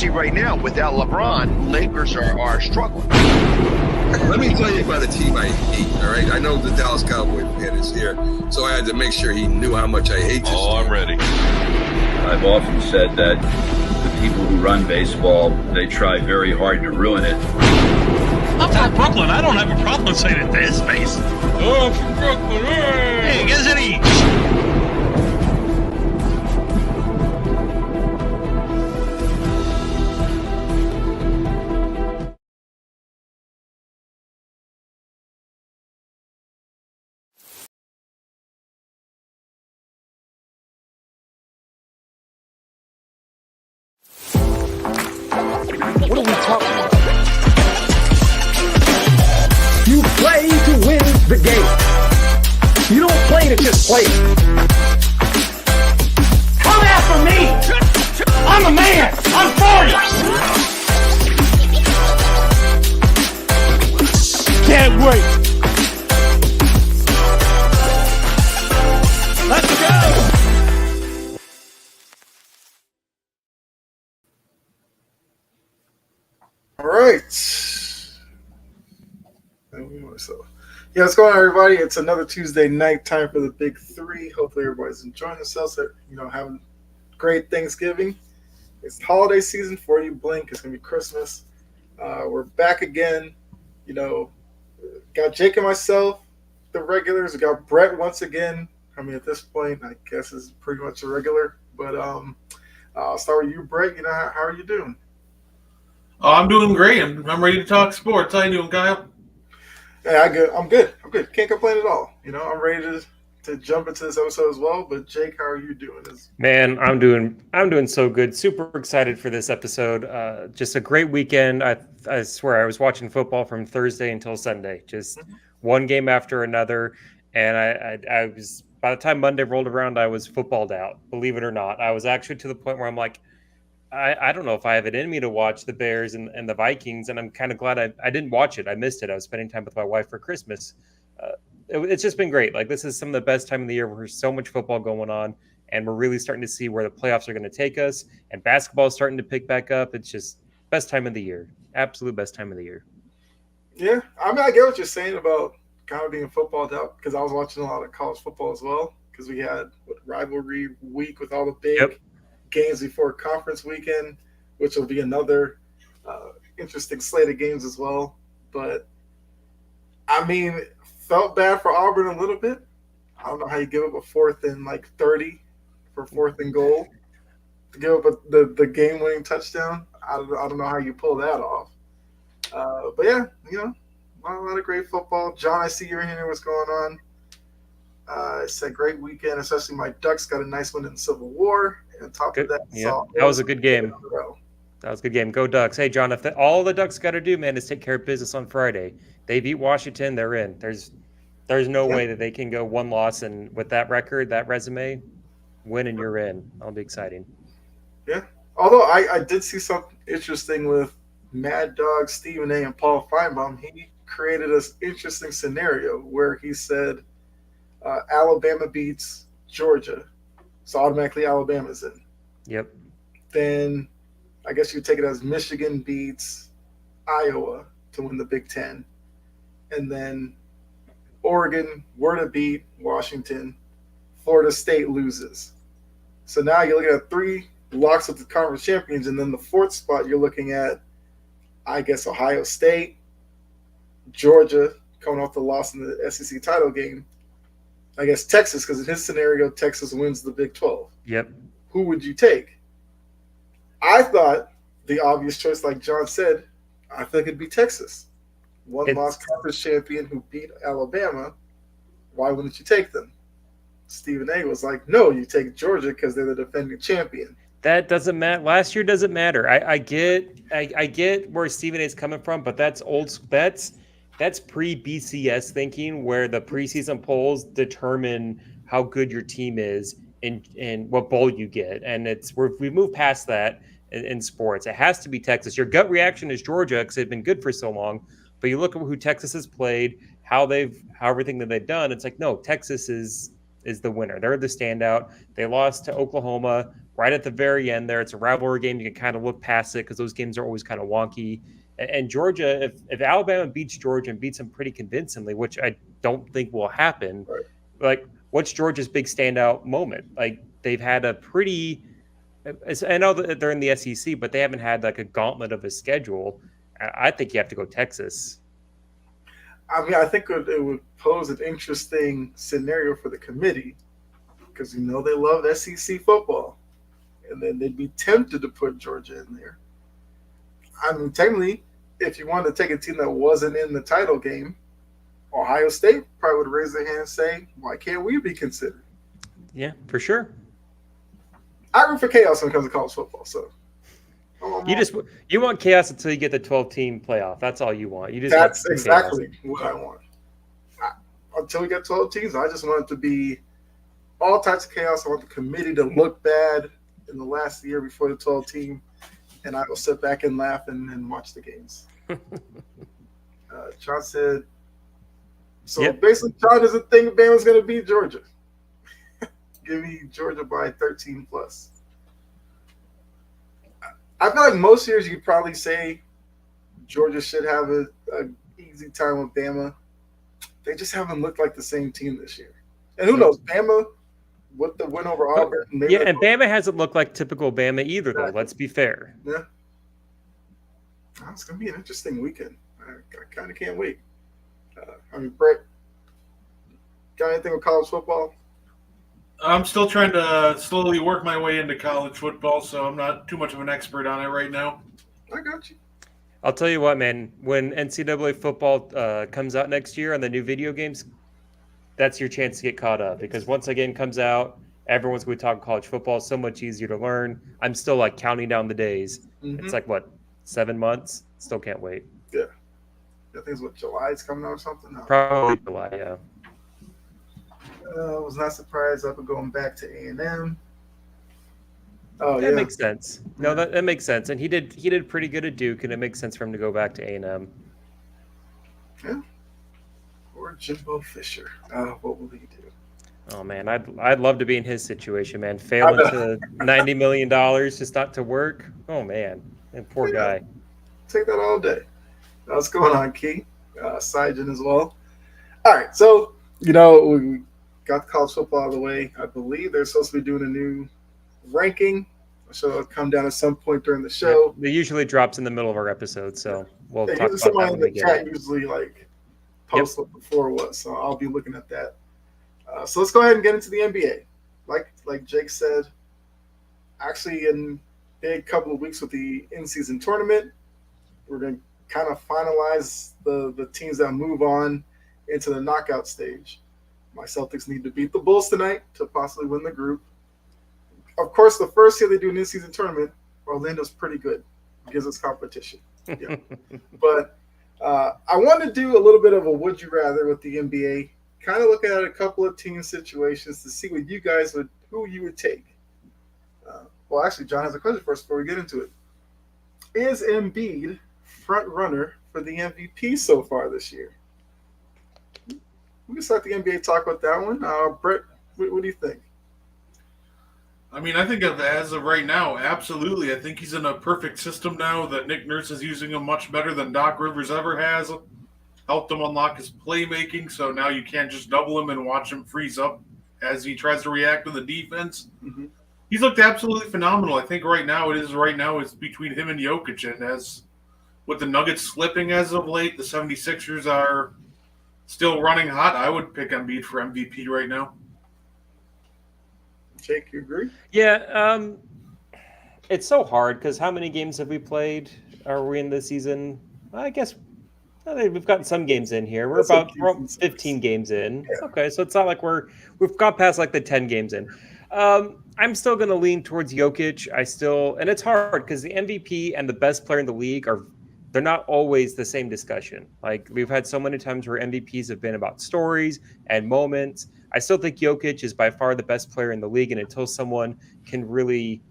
see right now, without LeBron, Lakers are struggling. Let me tell you about a team I hate, all right? I know the Dallas Cowboy fan is here, so I had to make sure he knew how much I hate this team. I'm ready. I've often said that the people who run baseball, they try very hard to ruin it. I'm from Brooklyn. I don't have a problem saying it to his face. Oh, I'm from Brooklyn. Hey, get us any. What are we talking about? You play to win the game. You don't play to just play. Come after me! I'm a man! I'm 40! Can't wait! Let's go! All right. Yeah, what's going on, everybody? It's another Tuesday night, time for the Big Three. Hopefully, everybody's enjoying themselves. Having great Thanksgiving. It's holiday season for you. Blink. It's gonna be Christmas. We're back again. Got Jake and myself, the regulars. We got Brett once again. I mean, at this point, I guess is pretty much a regular. But I'll start with you, Brett. How are you doing? Oh, I'm doing great. I'm ready to talk sports. How you doing, Kyle? Yeah, I'm good. Can't complain at all. I'm ready to jump into this episode as well. But Jake, how are you doing? Man, I'm doing so good. Super excited for this episode. Just a great weekend. I swear I was watching football from Thursday until Sunday. Just one game after another, and I was, by the time Monday rolled around, I was footballed out. Believe it or not, I was actually to the point where I'm like, I don't know if I have it in me to watch the Bears and the Vikings, and I'm kind of glad I didn't watch it. I missed it. I was spending time with my wife for Christmas. It's just been great. Like, this is some of the best time of the year where there's so much football going on, and we're really starting to see where the playoffs are going to take us, and basketball is starting to pick back up. It's just best time of the year. Absolute best time of the year. Yeah, I mean, I get what you're saying about kind of being footballed out, because I was watching a lot of college football as well, because we had rivalry week with all the big games before conference weekend, which will be another interesting slate of games as well. But I mean, felt bad for Auburn a little bit. I don't know how you give up a 4th and 30 for 4th and goal to give up the game-winning touchdown. I don't know how you pull that off. But yeah, a lot of great football. John, I see you're here. What's going on? It's a great weekend, especially my Ducks got a nice win in the Civil War. And on top of that, that was a good game. That was a good game. Go Ducks. Hey, John, if all the Ducks got to do, man, is take care of business on Friday. They beat Washington, they're in. There's no way that they can go one loss, and with that record, that resume, win and you're in. That'll be exciting. Yeah. Although I did see something interesting with Mad Dog, Stephen A., and Paul Feinbaum. He created this interesting scenario where he said Alabama beats Georgia, so automatically Alabama's in. Yep. Then I guess you take it as Michigan beats Iowa to win the Big Ten. And then Oregon were to beat Washington, Florida State loses. So now you're looking at 3 locks of the conference champions, and then the 4th spot you're looking at, I guess, Ohio State, Georgia, coming off the loss in the SEC title game. I guess Texas, because in his scenario, Texas wins the Big 12. Yep. Who would you take? I thought the obvious choice, like John said, I think it'd be Texas. One loss conference champion who beat Alabama. Why wouldn't you take them? Stephen A. was like, no, you take Georgia because they're the defending champion. That doesn't matter. Last year doesn't matter. I get where Stephen A. is coming from, but that's old. That's pre-BCS thinking, where the preseason polls determine how good your team is and what bowl you get. And we've moved past that in sports. It has to be Texas. Your gut reaction is Georgia because they've been good for so long. But you look at who Texas has played, how everything that they've done. It's like, no, Texas is the winner. They're the standout. They lost to Oklahoma, right at the very end there. It's a rivalry game. You can kind of look past it because those games are always kind of wonky. And Georgia, if Alabama beats Georgia and beats them pretty convincingly, which I don't think will happen, Right. like what's Georgia's big standout moment? Like they've had a pretty, I know that they're in the SEC, but they haven't had like a gauntlet of a schedule. I think you have to go Texas. I mean, I think it would pose an interesting scenario for the committee because they love SEC football, and then they'd be tempted to put Georgia in there. I mean, technically, if you wanted to take a team that wasn't in the title game, Ohio State probably would raise their hand and say, "Why can't we be considered?" Yeah, for sure. I root for chaos when it comes to college football. So you want chaos until you get the 12-team playoff. That's all you want. That's exactly what I want. Until we get 12 teams, I just want it to be all types of chaos. I want the committee to look bad in the last year before the 12 team, and I will sit back and laugh and watch the games. John said, basically, John doesn't think Bama's going to beat Georgia. Give me Georgia by 13 plus. I feel like most years you could probably say Georgia should have an easy time with Bama. They just haven't looked like the same team this year. And who knows, Bama with the win over Auburn. And Bama hasn't looked like typical Bama either, though. Let's be fair. Yeah. It's going to be an interesting weekend. I kind of can't wait. Brett, got anything with college football? I'm still trying to slowly work my way into college football, so I'm not too much of an expert on it right now. I got you. I'll tell you what, man. When NCAA football comes out next year on the new video games, that's your chance to get caught up. Because once a game comes out, everyone's going to talk college football. So much easier to learn. I'm still like counting down the days. Mm-hmm. It's like, 7 months? Still can't wait. Yeah. I think it's July is coming out or something? No. Probably July, yeah. I was not surprised after going back to A&M. That makes sense. No, that makes sense. And he did pretty good at Duke, and it makes sense for him to go back to A&M. Yeah. Or Jimbo Fisher. What will he do? Oh man, I'd love to be in his situation, man. Failing to $90 million just not to work. Oh man, and poor guy. Take that all day. What's going on, Key? Sijin as well. All right, so we got college football out of the way. I believe they're supposed to be doing a new ranking. So it'll come down at some point during the show. Yeah, it usually drops in the middle of our episode, so we'll talk about somebody that in the chat usually posts what before was, so I'll be looking at that. So let's go ahead and get into the NBA. Like Jake said, actually in a couple of weeks with the in-season tournament, we're going to kind of finalize the teams that move on into the knockout stage. My Celtics need to beat the Bulls tonight to possibly win the group. Of course, the first year they do an in-season tournament, Orlando's pretty good. Gives us competition. Yeah. But I want to do a little bit of a would you rather with the NBA, kind of looking at a couple of team situations to see what you guys who you would take. Well, actually, John has a question for us before we get into it. Is Embiid front runner for the MVP so far this year? We can start the NBA talk with that one. Brett, what do you think? I mean, I think as of right now, absolutely. I think he's in a perfect system now that Nick Nurse is using him much better than Doc Rivers ever has. Helped him unlock his playmaking, so now you can't just double him and watch him freeze up as he tries to react to the defense. Mm-hmm. He's looked absolutely phenomenal. I think right now it's between him and Jokic, and as with the Nuggets slipping as of late, the 76ers are still running hot. I would pick Embiid for MVP right now. Jake, you agree? Yeah, it's so hard because how many games have we played? Are we in the season? I guess we've gotten some games in here. We're about 15 games in. Yeah. Okay, so it's not like we've got past like the 10 games in. I'm still going to lean towards Jokic. And it's hard because the MVP and the best player in the league they're not always the same discussion. Like we've had so many times where MVPs have been about stories and moments. I still think Jokic is by far the best player in the league, and until someone can really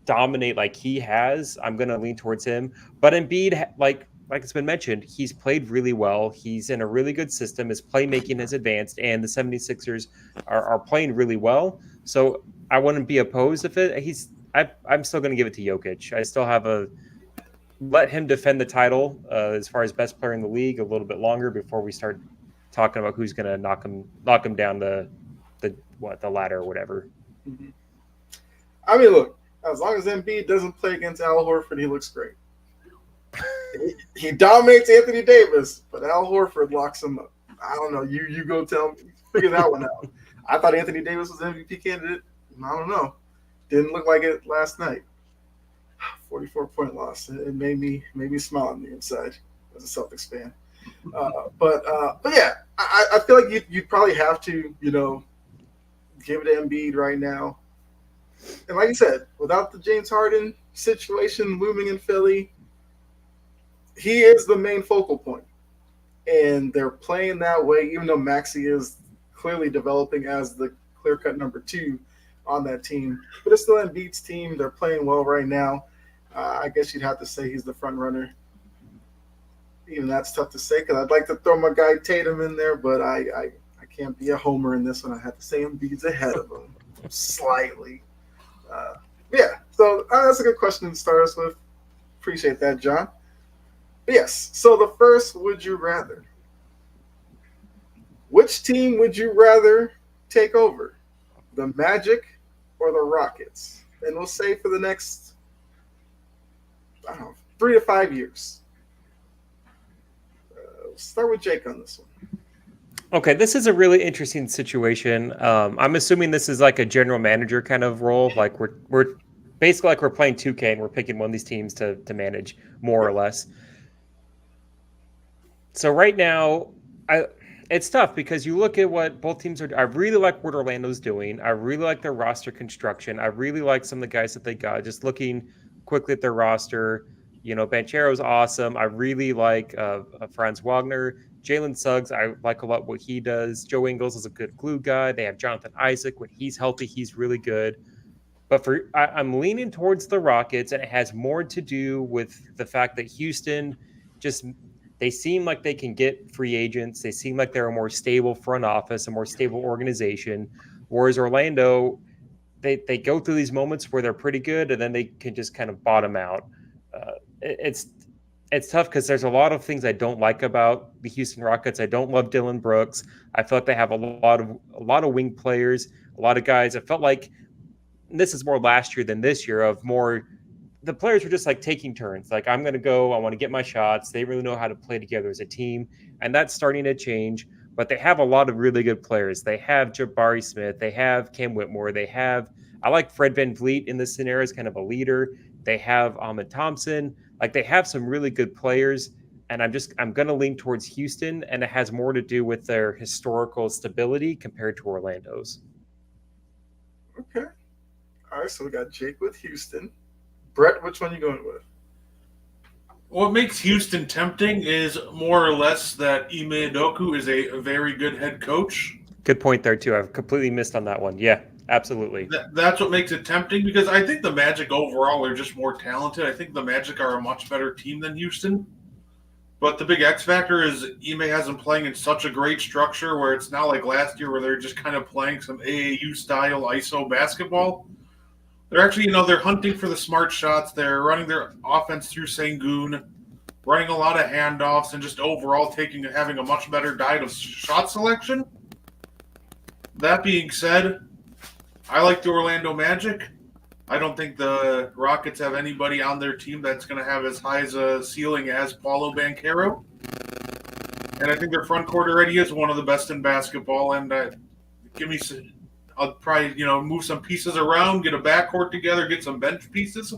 dominate like he has, I'm going to lean towards him. But Embiid, like it's been mentioned, he's played really well. He's in a really good system. His playmaking has advanced, and the 76ers are playing really well. So I wouldn't be opposed if I'm still going to give it to Jokic. I still have let him defend the title as far as best player in the league a little bit longer before we start talking about who's going to knock him down the ladder or whatever. Mm-hmm. I mean, look, as long as Embiid doesn't play against Al Horford, he looks great. He dominates Anthony Davis, but Al Horford locks him up. I don't know. You go figure that one out. I thought Anthony Davis was an MVP candidate. I don't know. Didn't look like it last night. 44-point loss. It made me smile on the inside as a Celtics fan. But yeah, I feel like you'd probably have to, give it to Embiid right now. And like you said, without the James Harden situation looming in Philly, he is the main focal point. And they're playing that way, even though Maxey is clearly developing as the clear-cut number 2 on that team. But it's still Embiid's team. They're playing well right now. I guess you'd have to say he's the front runner. Even that's tough to say because I'd like to throw my guy Tatum in there, but I can't be a homer in this one. I have to say Embiid's ahead of him slightly. Yeah, so that's a good question to start us with. Appreciate that, John. But yes, so the first would you rather. Which team would you rather take over? The Magic or the Rockets? And we'll say for the next, 3 to 5 years. Start with Jake on this one. Okay, this is a really interesting situation. I'm assuming this is like a general manager kind of role. Like we're basically like we're playing 2K and we're picking one of these teams to manage more or less. So right now, it's tough because you look at what both teams are. I really like what Orlando's doing. I really like their roster construction. I really like some of the guys that they got. Just looking quickly at their roster, Banchero's awesome. I really like Franz Wagner. Jalen Suggs, I like a lot what he does. Joe Ingles is a good glue guy. They have Jonathan Isaac. When he's healthy, he's really good. But I'm leaning towards the Rockets, and it has more to do with the fact that Houston they seem like they can get free agents. They seem like they're a more stable front office, a more stable organization. Whereas Orlando, they go through these moments where they're pretty good, and then they can just kind of bottom out. It's tough because there's a lot of things I don't like about the Houston Rockets. I don't love Dylan Brooks. I feel like they have a lot of wing players, a lot of guys. I felt like this is more last year than this year of more the players were just like taking turns. Like, I'm going to go, I want to get my shots. They really know how to play together as a team, and that's starting to change. But they have a lot of really good players. They have Jabari Smith. They have Cam Whitmore. I like Fred VanVleet in this scenario as kind of a leader. They have Ahmed Thompson. Like, they have some really good players, and I'm going to lean towards Houston, and it has more to do with their historical stability compared to Orlando's. Okay. All right, so we got Jake with Houston. Brett, which one are you going with? What makes Houston tempting is more or less that Ime Udoka is a very good head coach. Good point there, too. I've completely missed on that one. Yeah, absolutely. That's what makes it tempting because I think the Magic overall are just more talented. I think the Magic are a much better team than Houston. But the big X factor is Ime has them playing in such a great structure where it's not like last year where they're just kind of playing some AAU-style ISO basketball. They're actually, they're hunting for the smart shots. They're running their offense through Sengun, running a lot of handoffs, and just overall having a much better diet of shot selection. That being said, I like the Orlando Magic. I don't think the Rockets have anybody on their team that's going to have as high as a ceiling as Paulo Banchero. And I think their front court already is one of the best in basketball. And I'll probably, move some pieces around, get a backcourt together, get some bench pieces.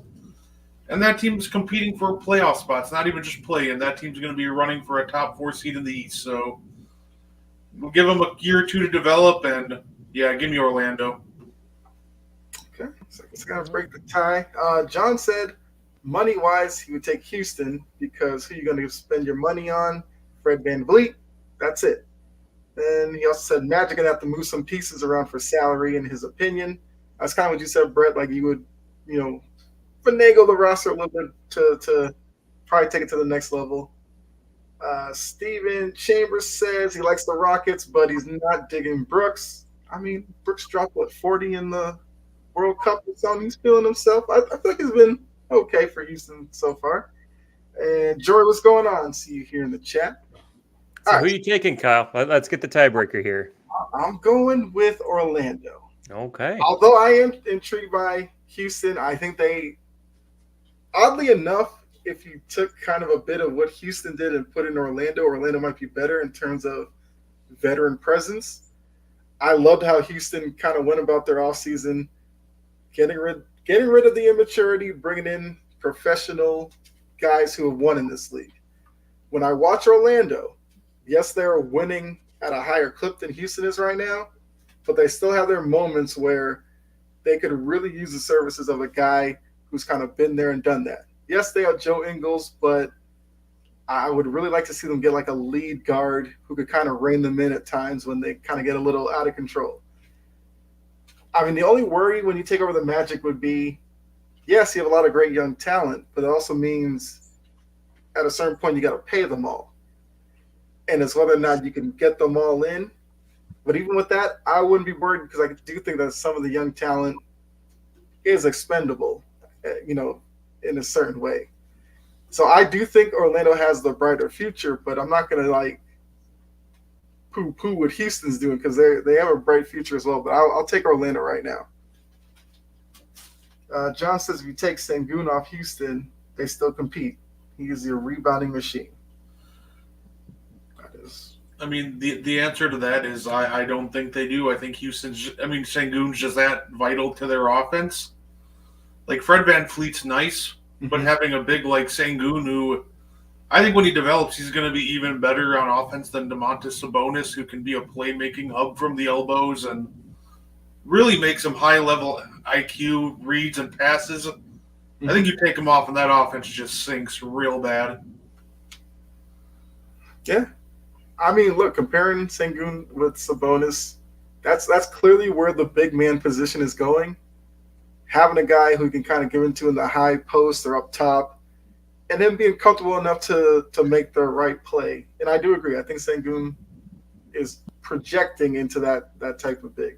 And that team's competing for playoff spots, not even just play-in. That team's going to be running for a top 4 seed in the East. So we'll give them a year or two to develop. And, yeah, give me Orlando. Okay, so it's going to break the tie. John said, money-wise, he would take Houston because who are you going to spend your money on? Fred VanVleet. That's it. Then he also said Magic going to have to move some pieces around for salary, in his opinion. That's kind of what you said, Brett. Like, you would, finagle the roster a little bit to probably take it to the next level. Steven Chambers says he likes the Rockets, but he's not digging Brooks. I mean, Brooks dropped, 40 in the World Cup or something. He's feeling himself. I feel like he's been okay for Houston so far. And Jory, what's going on? See you here in the chat. So who are you taking, Kyle? Let's get the tiebreaker here. I'm going with Orlando. Okay. Although I am intrigued by Houston, I think they, oddly enough, if you took kind of a bit of what Houston did and put in Orlando, Orlando might be better in terms of veteran presence. I loved how Houston kind of went about their offseason, getting rid of the immaturity, bringing in professional guys who have won in this league. When I watch Orlando, yes, they're winning at a higher clip than Houston is right now, but they still have their moments where they could really use the services of a guy who's kind of been there and done that. Yes, they have Joe Ingles, but I would really like to see them get like a lead guard who could kind of rein them in at times when they kind of get a little out of control. I mean, the only worry when you take over the Magic would be, yes, you have a lot of great young talent, but it also means at a certain point you got to pay them all. And it's whether or not you can get them all in. But even with that, I wouldn't be worried because I do think that some of the young talent is expendable, in a certain way. So I do think Orlando has the brighter future, but I'm not going to like poo-poo what Houston's doing because they have a bright future as well. But I'll take Orlando right now. John says if you take Sengun off Houston, they still compete. He is your rebounding machine. I mean, the answer to that is I don't think they do. I think Sengun's just that vital to their offense. Like, Fred VanVleet's nice, but having a big like Sengun, who I think when he develops, he's going to be even better on offense than Domantas Sabonis, who can be a playmaking hub from the elbows and really make some high-level IQ reads and passes. I think you take him off and that offense just sinks real bad. Yeah. I mean, look, comparing Sengun with Sabonis, that's clearly where the big man position is going. Having a guy who can kind of give into in the high post or up top, and then being comfortable enough to make the right play. And I do agree. I think Sengun is projecting into that type of big.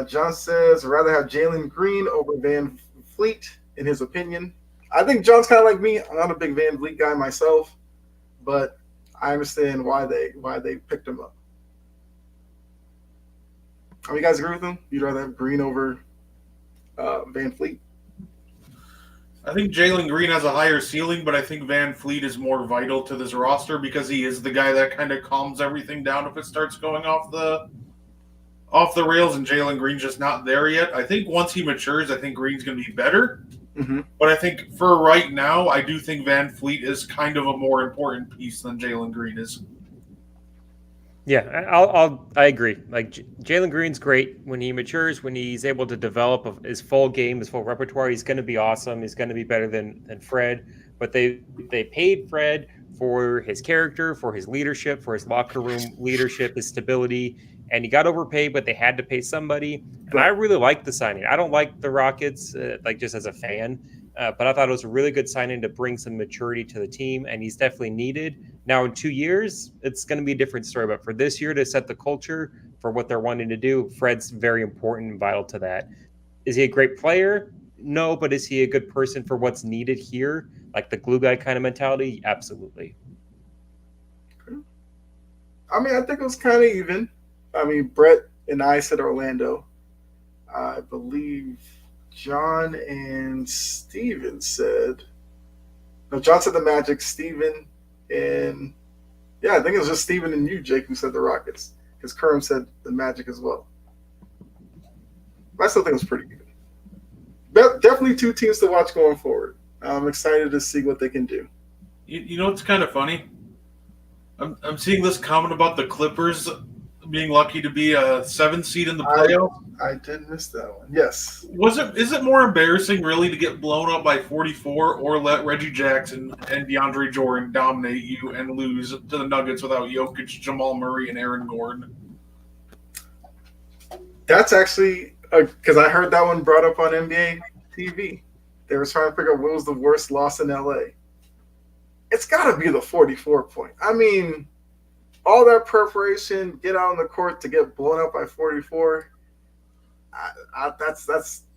John says, I'd rather have Jalen Green over Van Fleet, in his opinion. I think John's kind of like me. I'm not a big Van Vliet guy myself, but I understand why they picked him up. You guys agree with him? You'd rather have Green over Van Fleet? I think Jalen Green has a higher ceiling, but I think Van Fleet is more vital to this roster because he is the guy that kind of calms everything down if it starts going off the rails, and Jalen Green's just not there yet. I think once he matures, I think Green's going to be better. Mm-hmm. But I think for right now, I do think Van Fleet is kind of a more important piece than Jalen Green is. Yeah, I agree. Like, Jalen Green's great when he matures, when he's able to develop his full game, his full repertoire. He's going to be awesome. He's going to be better than Fred. But they paid Fred for his character, for his leadership, for his locker room leadership, his stability. And he got overpaid, but they had to pay somebody. And I really like the signing. I don't like the Rockets, just as a fan, but I thought it was a really good signing to bring some maturity to the team, and he's definitely needed. Now, in 2 years, it's going to be a different story. But for this year to set the culture for what they're wanting to do, Fred's very important and vital to that. Is he a great player? No, but is he a good person for what's needed here? Like the glue guy kind of mentality? Absolutely. I mean, I think it was kind of even. I mean, Brett and I said Orlando. I believe John and Steven said. No, John said the Magic, Steven, and I think it was just Steven and you, Jake, who said the Rockets. Because Kerm said the Magic as well. But I still think it was pretty good. Definitely two teams to watch going forward. I'm excited to see what they can do. You know what's kind of funny? I'm seeing this comment about the Clippers being lucky to be a 7th seed in the playoffs. I did miss that one. Yes. Is it more embarrassing really to get blown up by 44 or let Reggie Jackson and DeAndre Jordan dominate you and lose to the Nuggets without Jokic, Jamal Murray, and Aaron Gordon? That's actually because I heard that one brought up on NBA TV. They were trying to figure out what was the worst loss in LA. It's got to be the 44 point. I mean, all that preparation, get out on the court to get blown up by 44.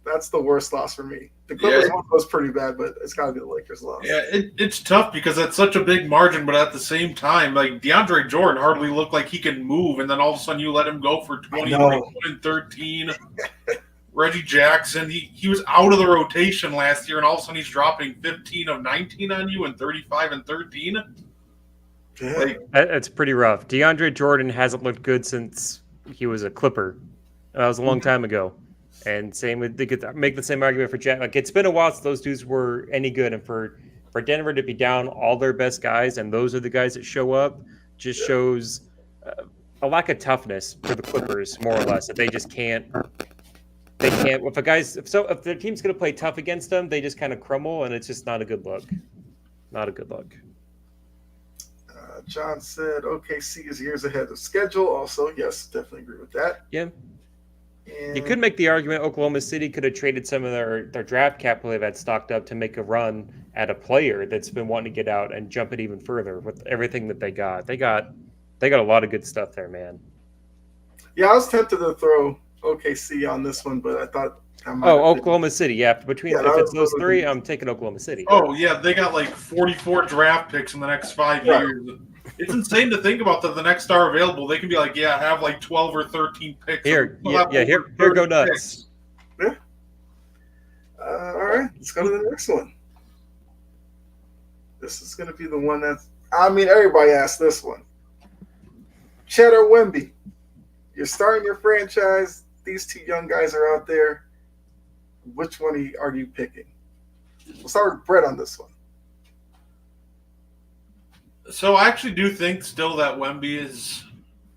That's the worst loss for me. The Clippers one was pretty bad, but it's got to be the Lakers loss. Yeah, it's tough because it's such a big margin, but at the same time, like DeAndre Jordan hardly looked like he can move, and then all of a sudden you let him go for 21 and 13. Reggie Jackson, he was out of the rotation last year, and all of a sudden he's dropping 15 of 19 on you and 35 and 13. Yeah. That's pretty rough. DeAndre Jordan hasn't looked good since he was a Clipper. That was a long time ago. And same with, they could make the same argument for Jack. Like, it's been a while since those dudes were any good, and for Denver to be down all their best guys, and those are the guys that show up, just shows a lack of toughness for the Clippers, more or less. That they just can't. They can't. If the team's going to play tough against them, they just kind of crumble, and it's just not a good look. Not a good look. John said OKC is years ahead of schedule. Also, yes, definitely agree with that. Yeah. And You could make the argument Oklahoma City could have traded some of their draft capital they've had stocked up to make a run at a player that's been wanting to get out and jump it even further with everything that they got. They got a lot of good stuff there, man. Yeah, I was tempted to throw OKC on this one, but I thought Oklahoma City. Yeah, if it's those three, good. I'm taking Oklahoma City. Oh, yeah, they got like 44 draft picks in the next 5 years. It's insane to think about that the next star available, they can be like, yeah, have like 12 or 13 picks. Here go nuts. Yeah. All right, let's go to the next one. This is going to be the one everybody asked this one. Chet or Wemby? You're starting your franchise. These two young guys are out there. Which one are you picking? We'll start with Brett on this one. So I actually do think still that Wemby is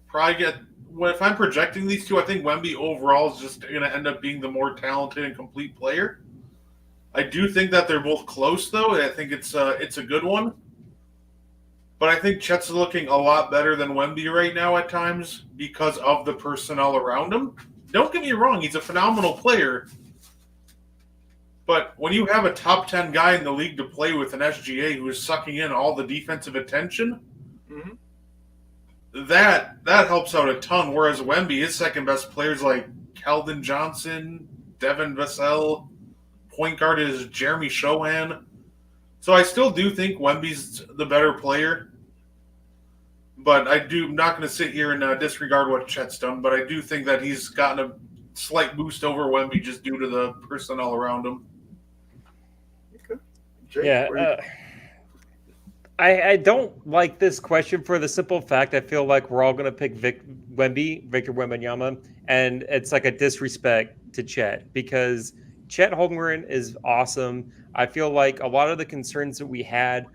probably if I'm projecting these two, I think Wemby overall is just going to end up being the more talented and complete player. I do think that they're both close, though. I think it's a good one. But I think Chet's looking a lot better than Wemby right now at times because of the personnel around him. Don't get me wrong, he's a phenomenal player. But when you have a top 10 guy in the league to play with, an SGA who is sucking in all the defensive attention, that helps out a ton. Whereas Wemby, his second best players like Keldon Johnson, Devin Vassell, point guard is Jeremy Shohan. So I still do think Wemby's the better player. But I'm not going to sit here and disregard what Chet's done. But I do think that he's gotten a slight boost over Wemby just due to the personnel around him. Jake, I don't like this question for the simple fact I feel like we're all going to pick Victor Wembanyama, and it's like a disrespect to Chet because Chet Holmgren is awesome. I feel like a lot of the concerns that we had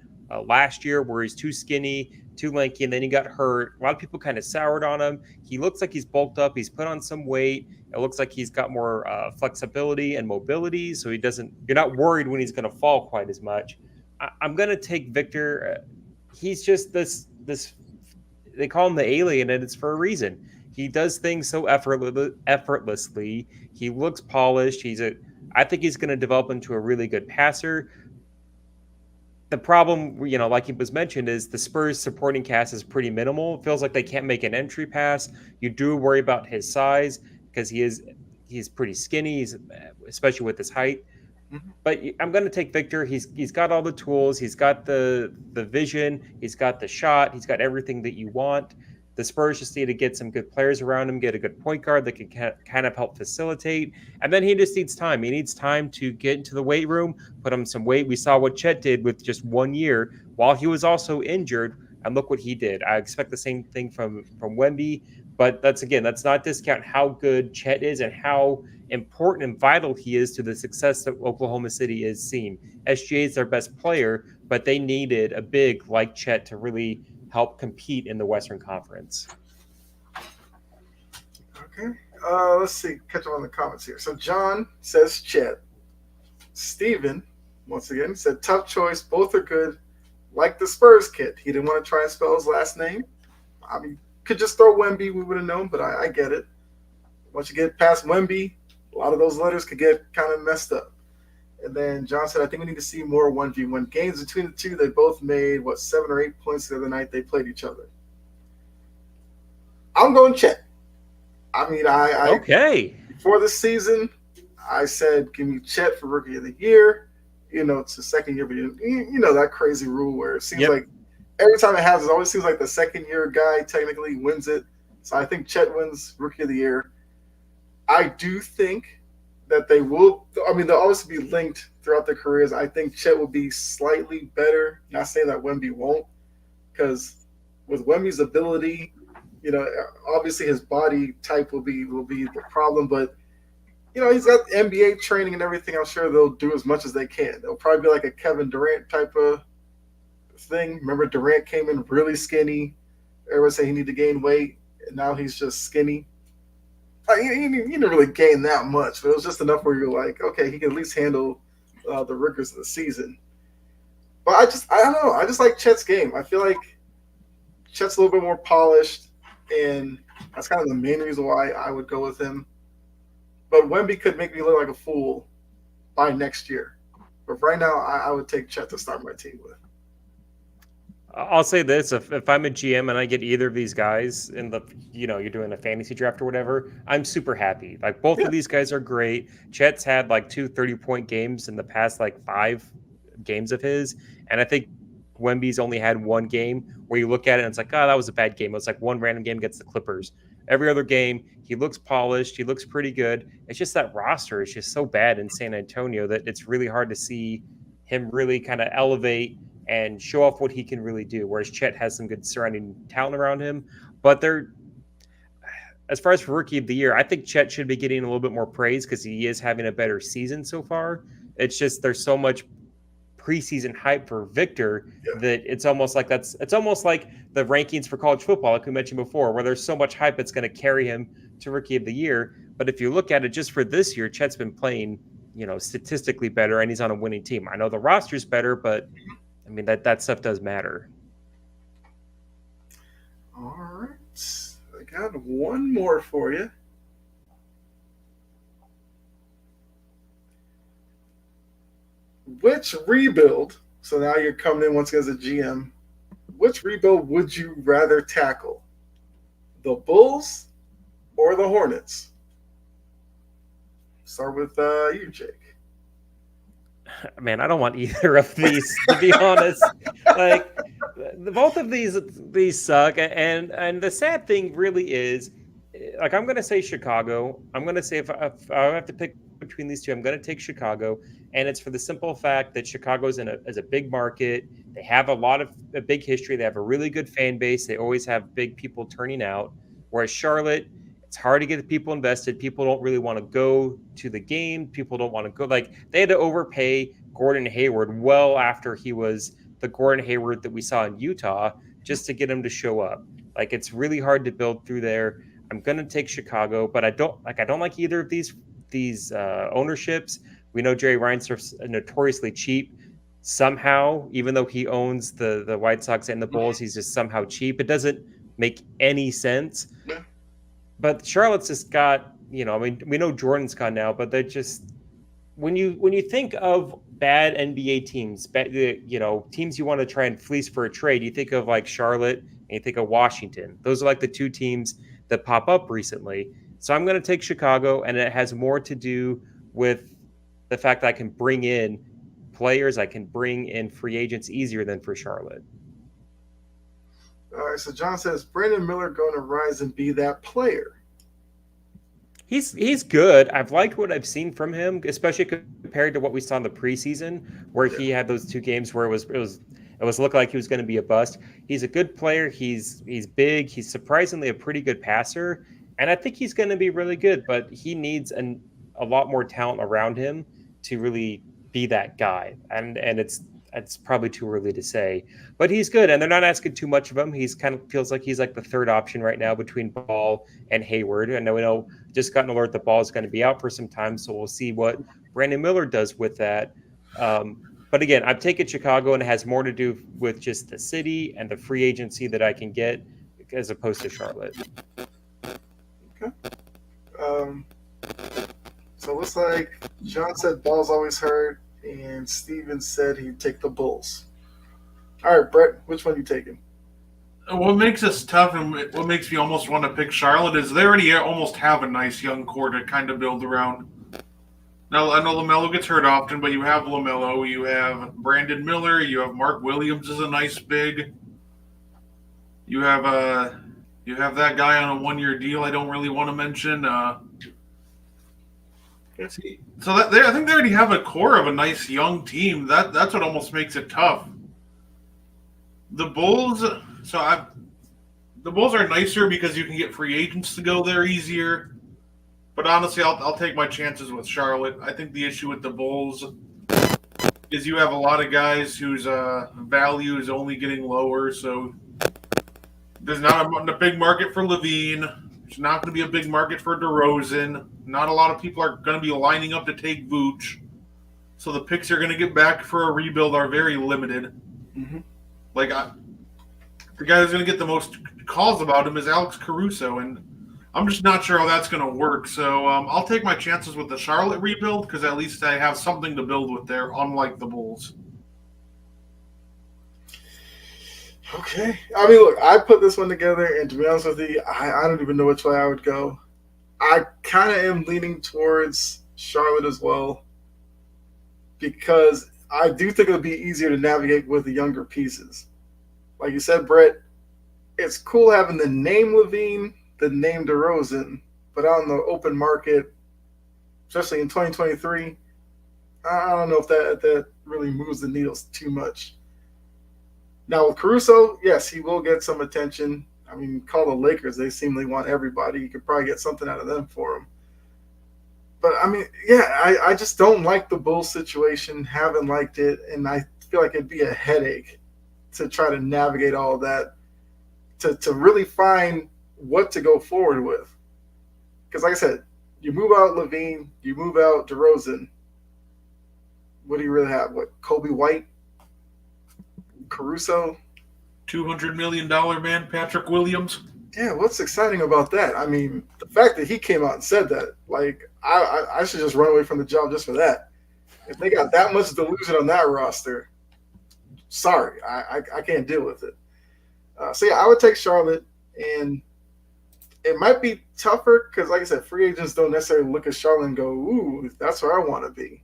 last year where he's too skinny, too lanky, and then he got hurt. A lot of people kind of soured on him. He looks like he's bulked up. He's put on some weight. It looks like he's got more flexibility and mobility, so you're not worried when he's going to fall quite as much. I'm going to take Victor. He's just this. They call him the alien, and it's for a reason. He does things so effortlessly. He looks polished. I think he's going to develop into a really good passer. The problem, like he was mentioned, is the Spurs supporting cast is pretty minimal. It feels like they can't make an entry pass. You do worry about his size because he's pretty skinny, especially with his height. But I'm going to take Victor. He's got all the tools. He's got the vision. He's got the shot. He's got everything that you want. The Spurs just need to get some good players around him, get a good point guard that can kind of help facilitate. And then he just needs time. He needs time to get into the weight room, put on some weight. We saw what Chet did with just 1 year while he was also injured. And look what he did. I expect the same thing from Wemby. But let's not discount how good Chet is and how important and vital he is to the success that Oklahoma City is seeing. SGA is their best player, but they needed a big like Chet to really help compete in the Western Conference. Okay. Let's see. Catch up on the comments here. So John says Chet. Steven, once again, said tough choice. Both are good. Like the Spurs kid. He didn't want to try and spell his last name. I mean, could just throw Wemby. We would have known, but I get it. Once you get past Wemby, a lot of those letters could get kind of messed up. And then John said, I think we need to see more 1v1 games between the two. They both made, 7 or 8 points the other night they played each other. I'm going Chet. I mean, Okay. before the season, I said, give me Chet for Rookie of the Year. It's the second year, but that crazy rule where it seems like every time it happens, it always seems like the second year guy technically wins it. So I think Chet wins Rookie of the Year. I do think that they will. I mean, they'll obviously be linked throughout their careers. I think Chet will be slightly better. Not saying that Wemby won't, because with Wemby's ability, obviously his body type will be the problem. But he's got NBA training and everything. I'm sure they'll do as much as they can. They'll probably be like a Kevin Durant type of thing. Remember, Durant came in really skinny. Everyone said he needed to gain weight, and now he's just skinny. He didn't really gain that much, but it was just enough where you're like, okay, he can at least handle the rigors of the season. But I don't know. I just like Chet's game. I feel like Chet's a little bit more polished, and that's kind of the main reason why I would go with him. But Wemby could make me look like a fool by next year. But right now, I would take Chet to start my team with. I'll say this: if I'm a GM and I get either of these guys in the, you're doing a fantasy draft or whatever, I'm super happy. Like both of these guys are great. Chet's had like 2 30-point games in the past like 5 games of his, and I think Wemby's only had one game where you look at it and it's like, oh, that was a bad game. It was like one random game against the Clippers. Every other game, he looks polished. He looks pretty good. It's just that roster is just so bad in San Antonio that it's really hard to see him really kind of elevate and show off what he can really do. Whereas Chet has some good surrounding talent around him. But as far as for Rookie of the Year, I think Chet should be getting a little bit more praise because he is having a better season so far. It's just there's so much preseason hype for Victor that it's almost like the rankings for college football, like we mentioned before, where there's so much hype it's going to carry him to Rookie of the Year. But if you look at it just for this year, Chet's been playing, statistically better, and he's on a winning team. I know the roster's better, but I mean that stuff does matter. All right, I got one more for you. Which rebuild, so now you're coming in once again as a GM, which rebuild would you rather tackle? The Bulls or the Hornets? Start with you, Jake. Man, I don't want either of these, to be honest. Like, both of these suck, and the sad thing really is, like, I'm going to say Chicago. I'm going to say if I have to pick between these two, I'm going to take Chicago, and it's for the simple fact that Chicago's is a big market. They have a big history. They have a really good fan base. They always have big people turning out. Whereas Charlotte, it's hard to get the people invested. People don't really want to go to the game. People don't want to go. Like, they had to overpay Gordon Hayward well after he was the Gordon Hayward that we saw in Utah just to get him to show up. Like, it's really hard to build through there. I'm going to take Chicago, but I don't like either of these ownerships. We know Jerry Reinsdorf's notoriously cheap. Somehow, even though he owns the White Sox and the Bulls, he's just somehow cheap. It doesn't make any sense. But Charlotte's just got, we know Jordan's gone now, but they're just, when you think of bad NBA teams, teams you want to try and fleece for a trade, you think of like Charlotte and you think of Washington. Those are like the two teams that pop up recently. So I'm going to take Chicago, and it has more to do with the fact that I can bring in players, I can bring in free agents easier than for Charlotte. All right, so John says, Brandon Miller going to rise and be that player. He's good. I've liked what I've seen from him, especially compared to what we saw in the preseason, where he had those 2 games where it was looking like he was going to be a bust. He's a good player. He's big. He's surprisingly a pretty good passer, and I think he's going to be really good. But he needs a lot more talent around him to really be that guy. And it's probably too early to say, but he's good, and they're not asking too much of him. He's kind of feels like he's like the third option right now between Ball and Hayward. I know just got an alert that Ball is going to be out for some time, so we'll see what Brandon Miller does with that. But again, I've taken Chicago, and it has more to do with just the city and the free agency that I can get as opposed to Charlotte. Okay. So it looks like John said Ball's always hurt, and Steven said he'd take the Bulls. All right, Brett, which one you taking? What makes this tough and what makes me almost want to pick Charlotte is they already almost have a nice young core to kind of build around. Now, I know LaMelo gets hurt often, but you have LaMelo, you have Brandon Miller, you have Mark Williams is a nice big. You have that guy on a 1-year deal I don't really want to mention. So I think they already have a core of a nice young team. That's what almost makes it tough. The Bulls, the Bulls are nicer because you can get free agents to go there easier. But honestly, I'll take my chances with Charlotte. I think the issue with the Bulls is you have a lot of guys whose value is only getting lower. So there's not a big market for Levine. There's not going to be a big market for DeRozan. Not a lot of people are going to be lining up to take Vooch. So the picks you're going to get back for a rebuild are very limited. Mm-hmm. Like, the guy who's going to get the most calls about him is Alex Caruso, and I'm just not sure how that's going to work. So I'll take my chances with the Charlotte rebuild because at least I have something to build with there, unlike the Bulls. Okay. I mean, look, I put this one together, and to be honest with you, I don't even know which way I would go. I kind of am leaning towards Charlotte as well because I do think it would be easier to navigate with the younger pieces. Like you said, Brett, it's cool having the name Levine, the name DeRozan, but out in the open market, especially in 2023, I don't know if that really moves the needles too much. Now with Caruso, yes, he will get some attention. I mean, call the Lakers. They seemingly want everybody. You could probably get something out of them for him. But, I mean, yeah, I just don't like the Bulls situation, haven't liked it, and I feel like it'd be a headache to try to navigate all of that, to really find what to go forward with. Because, like I said, you move out Levine, you move out DeRozan. What do you really have? What, Kobe White? Caruso? $200 million man, Patrick Williams. Yeah, what's exciting about that? I mean, the fact that he came out and said that, like, I should just run away from the job just for that. If they got that much delusion on that roster, sorry, I can't deal with it. So, yeah, I would take Charlotte, and it might be tougher because, like I said, free agents don't necessarily look at Charlotte and go, ooh, that's where I want to be.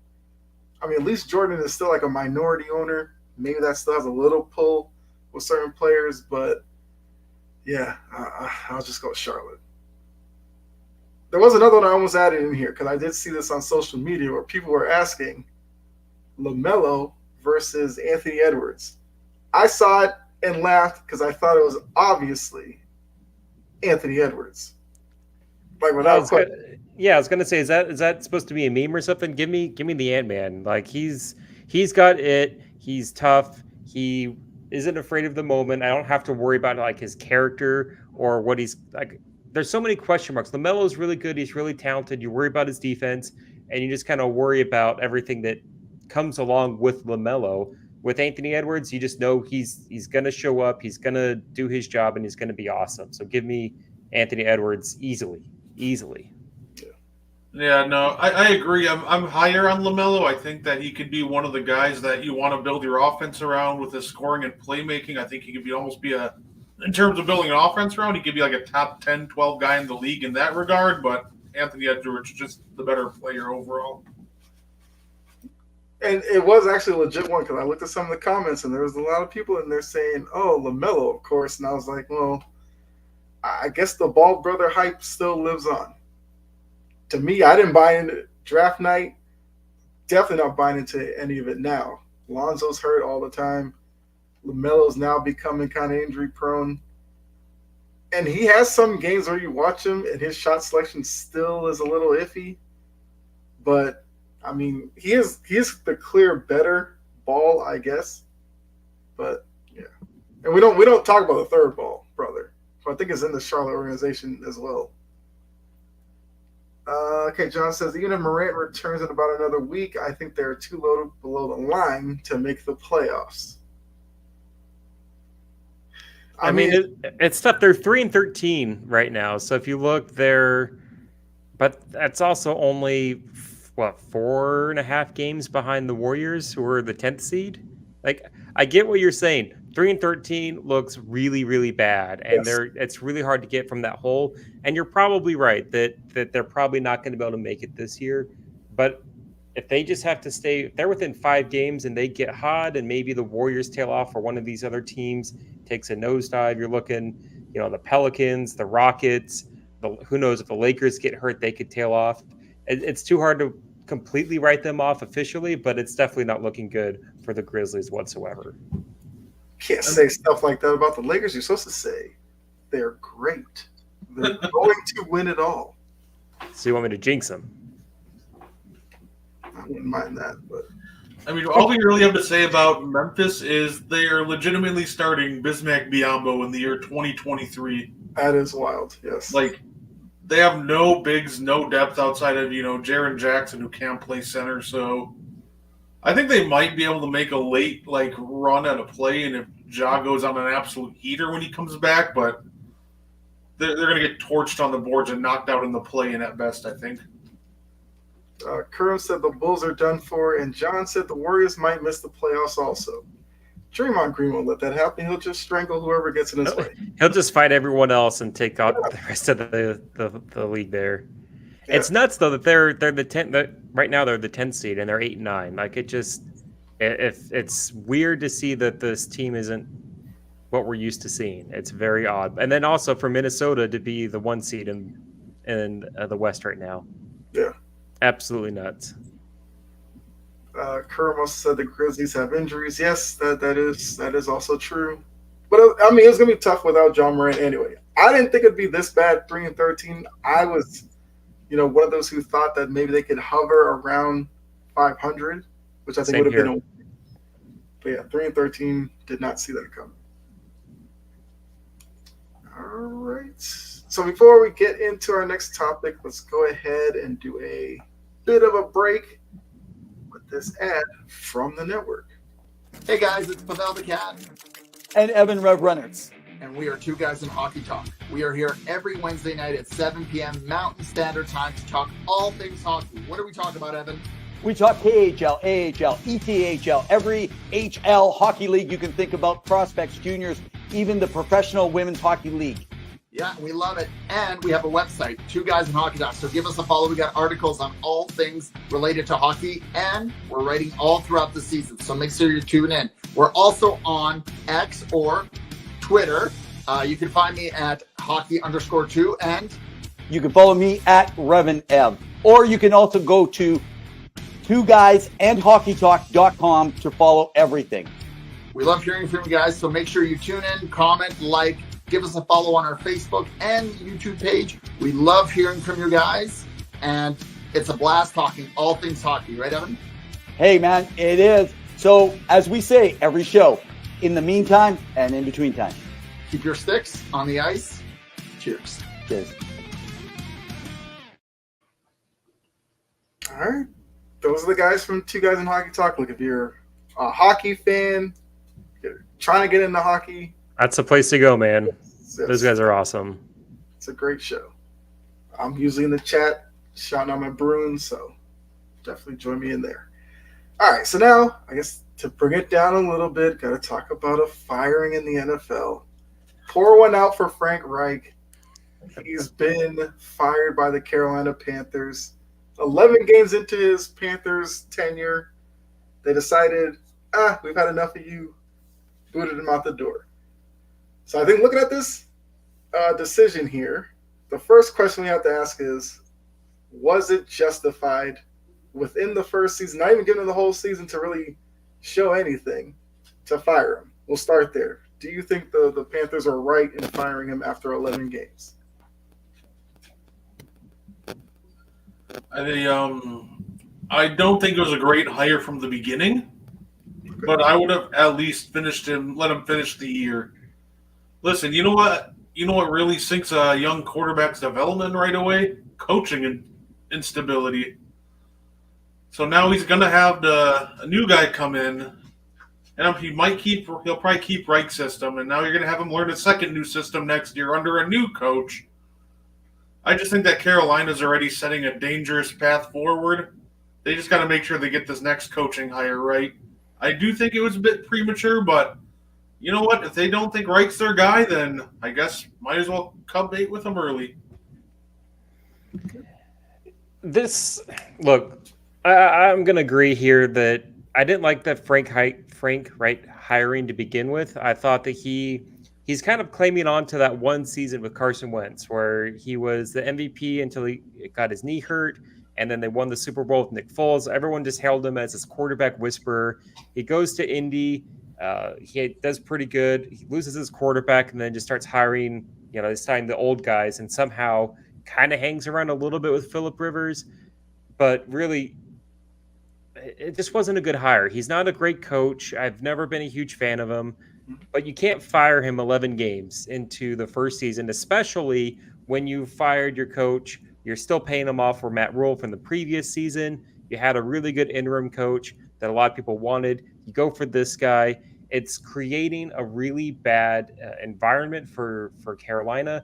I mean, at least Jordan is still like a minority owner. Maybe that still has a little pull with certain players, but yeah, I'll just go with Charlotte. There was another one I almost added in here because I did see this on social media where people were asking LaMelo versus Anthony Edwards. I saw it and laughed because I thought it was obviously Anthony Edwards. Like without question. Yeah, I was gonna say, is that supposed to be a meme or something? Give me the Ant-Man. Like he's got it. He's tough. He isn't afraid of the moment. I don't have to worry about like his character or what he's like. There's so many question marks. LaMelo is really good. He's really talented. You worry about his defense, and you just kind of worry about everything that comes along with LaMelo. With Anthony Edwards, you just know he's going to show up. He's going to do his job, and he's going to be awesome. So give me Anthony Edwards easily. Yeah, no, I agree. I'm higher on LaMelo. I think that he could be one of the guys that you want to build your offense around with his scoring and playmaking. I think he could be in terms of building an offense around, he could be like a top 10, 12 guy in the league in that regard. But Anthony Edwards is just the better player overall. And it was actually a legit one because I looked at some of the comments and there was a lot of people in there saying, oh, LaMelo, of course. And I was like, well, I guess the Ball brother hype still lives on. To me, I didn't buy into draft night. Definitely not buying into any of it now. Lonzo's hurt all the time. LaMelo's now becoming kind of injury prone. And he has some games where you watch him and his shot selection still is a little iffy. But, I mean, he is the clear better Ball, I guess. But, yeah. And we don't talk about the third Ball brother. So I think it's in the Charlotte organization as well. Okay, John says, even if Morant returns in about another week, I think they're too low below the line to make the playoffs. I mean, it's tough. They're 3-13 right now. So if you look, but that's also only 4.5 games behind the Warriors, who are the 10th seed. Like, I get what you're saying. 3-13 looks really, really bad, and it's really hard to get from that hole. And you're probably right that they're probably not going to be able to make it this year. But if they just have to stay, if they're within 5 games and they get hot, and maybe the Warriors tail off, or one of these other teams takes a nosedive, you're looking, the Pelicans, the Rockets, who knows, if the Lakers get hurt, they could tail off. It's too hard to completely write them off officially, but it's definitely not looking good for the Grizzlies whatsoever. Can't say stuff like that about the Lakers. You're supposed to say they're great. They're going to win it all. So you want me to jinx them? I wouldn't mind that, but I mean, all we really have to say about Memphis is they are legitimately starting Bismack Biyombo in the year 2023. That is wild, yes. Like, they have no bigs, no depth outside of, Jaren Jackson, who can't play center. So I think they might be able to make a late, run at a play, and if Ja goes on an absolute heater when he comes back, but they're going to get torched on the boards and knocked out in the play-in at best, I think. Kerm said the Bulls are done for, and John said the Warriors might miss the playoffs also. Draymond Green won't let that happen. He'll just strangle whoever gets in his way. He'll just fight everyone else and take out the rest of the league there. Yeah. It's nuts though that they're the 10th. Right now they're the 10th seed and they're 8-9. Like it's weird to see that this team isn't what we're used to seeing. It's very odd. And then also for Minnesota to be the 1 seed in the West right now. Yeah, absolutely nuts. Kerr also said the Grizzlies have injuries. Yes, that is also true. But I mean, it's gonna be tough without John Morant anyway. I didn't think it'd be this bad. 3-13. I was, one of those who thought that maybe they could hover around 500, which I think would have been. But yeah, 3-13. Did not see that coming. All right. So before we get into our next topic, let's go ahead and do a bit of a break. This ad from the network. Hey guys, it's Pavel the Cat and Evan Rev Reynolds, and we are Two Guys in Hockey Talk. We are here every Wednesday night at 7 p.m. Mountain Standard Time to talk all things hockey. What do we talk about, Evan? We talk KHL, AHL, ETHL, every HL hockey league you can think about, prospects, juniors, even the professional women's hockey league. Yeah, we love it. And we have a website, Two Guys in Hockey Talk. So give us a follow. We got articles on all things related to hockey, and we're writing all throughout the season. So make sure you tune in. We're also on X or Twitter. You can find me at hockey_2, and you can follow me at RevanEv. Or you can also go to twoguyesandhockeytalk.com to follow everything. We love hearing from you guys, so make sure you tune in, comment, like, give us a follow on our Facebook and YouTube page. We love hearing from you guys, and it's a blast talking all things hockey. Right, Evan? Hey, man, it is. So, as we say every show, in the meantime and in between time, keep your sticks on the ice. Cheers. Cheers. All right. Those are the guys from Two Guys in Hockey Talk. Look, if you're a hockey fan, you're trying to get into hockey, that's the place to go, man. Those guys are awesome. It's a great show. I'm usually in the chat shouting out my Bruins, so definitely join me in there. All right, so now I guess to bring it down a little bit, got to talk about a firing in the NFL. Pour one out for Frank Reich. He's been fired by the Carolina Panthers. 11 games into his Panthers tenure, they decided, we've had enough of you. Booted him out the door. So I think looking at this decision here, the first question we have to ask is, was it justified within the first season, not even giving him the whole season to really show anything, to fire him? We'll start there. Do you think the Panthers are right in firing him after 11 games? I don't think it was a great hire from the beginning, but I would have at least let him finish the year. Listen, you know what? You know what really sinks a young quarterback's development right away? Coaching and instability. So now he's going to have a new guy come in, and he'll probably keep Reich's system, and now you're going to have him learn a second new system next year under a new coach. I just think that Carolina's already setting a dangerous path forward. They just got to make sure they get this next coaching hire right. I do think it was a bit premature, but You know what? If they don't think Reich's their guy, then I guess might as well cut bait with him early. I'm going to agree here that I didn't like that Frank Wright hiring to begin with. I thought that he's kind of claiming on to that one season with Carson Wentz where he was the MVP until he got his knee hurt, and then they won the Super Bowl with Nick Foles. Everyone just hailed him as his quarterback whisperer. He goes to Indy. He does pretty good. He loses his quarterback and then just starts hiring, he's signing the old guys and somehow kind of hangs around a little bit with Phillip Rivers. But really, it just wasn't a good hire. He's not a great coach. I've never been a huge fan of him, but you can't fire him 11 games into the first season, especially when you fired your coach. You're still paying him off for Matt Rule from the previous season. You had a really good interim coach that a lot of people wanted. You go for this guy. It's creating a really bad environment for Carolina,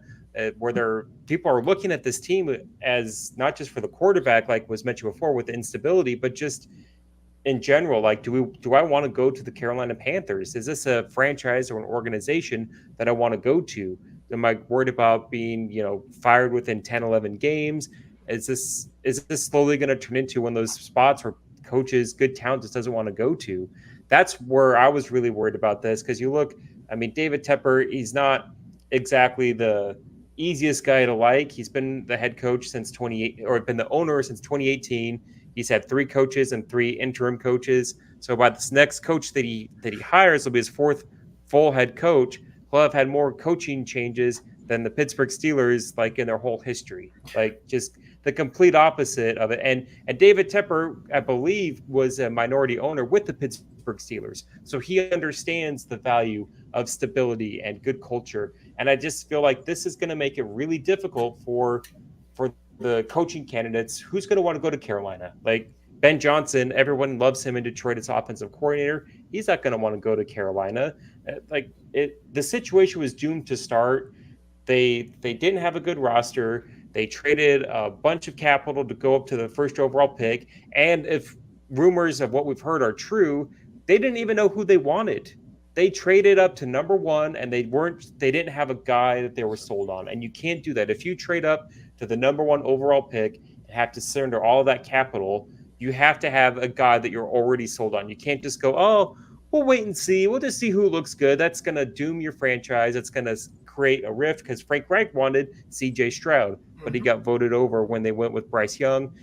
where people are looking at this team as not just for the quarterback, like was mentioned before, with the instability, but just in general. Like, do I want to go to the Carolina Panthers? Is this a franchise or an organization that I want to go to? Am I worried about being, fired within 10, 11 games? Is this slowly going to turn into one of those spots where coaches, good talent, just doesn't want to go to? That's where I was really worried about this, because David Tepper, he's not exactly the easiest guy to like. He's been the head coach since been the owner since 2018. He's had 3 coaches and 3 interim coaches. So by this next coach that he hires will be his 4th full head coach. He'll have had more coaching changes than the Pittsburgh Steelers, like, in their whole history. Like, just the complete opposite of it. And David Tepper, I believe, was a minority owner with the Pittsburgh Steelers. So he understands the value of stability and good culture. And I just feel like this is going to make it really difficult for the coaching candidates. Who's going to want to go to Carolina? Like Ben Johnson, everyone loves him in Detroit as offensive coordinator. He's not going to want to go to Carolina. The situation was doomed to start. They didn't have a good roster. They traded a bunch of capital to go up to the first overall pick. And if rumors of what we've heard are true, they didn't even know who they wanted. They traded up to number 1, and they didn't have a guy that they were sold on. And you can't do that. If you trade up to the number 1 overall pick and have to surrender all of that capital, you have to have a guy that you're already sold on. You can't just go, oh, we'll wait and see. We'll just see who looks good. That's going to doom your franchise. It's going to create a rift, because Frank Reich wanted C.J. Stroud, but he got voted over when they went with Bryce Young.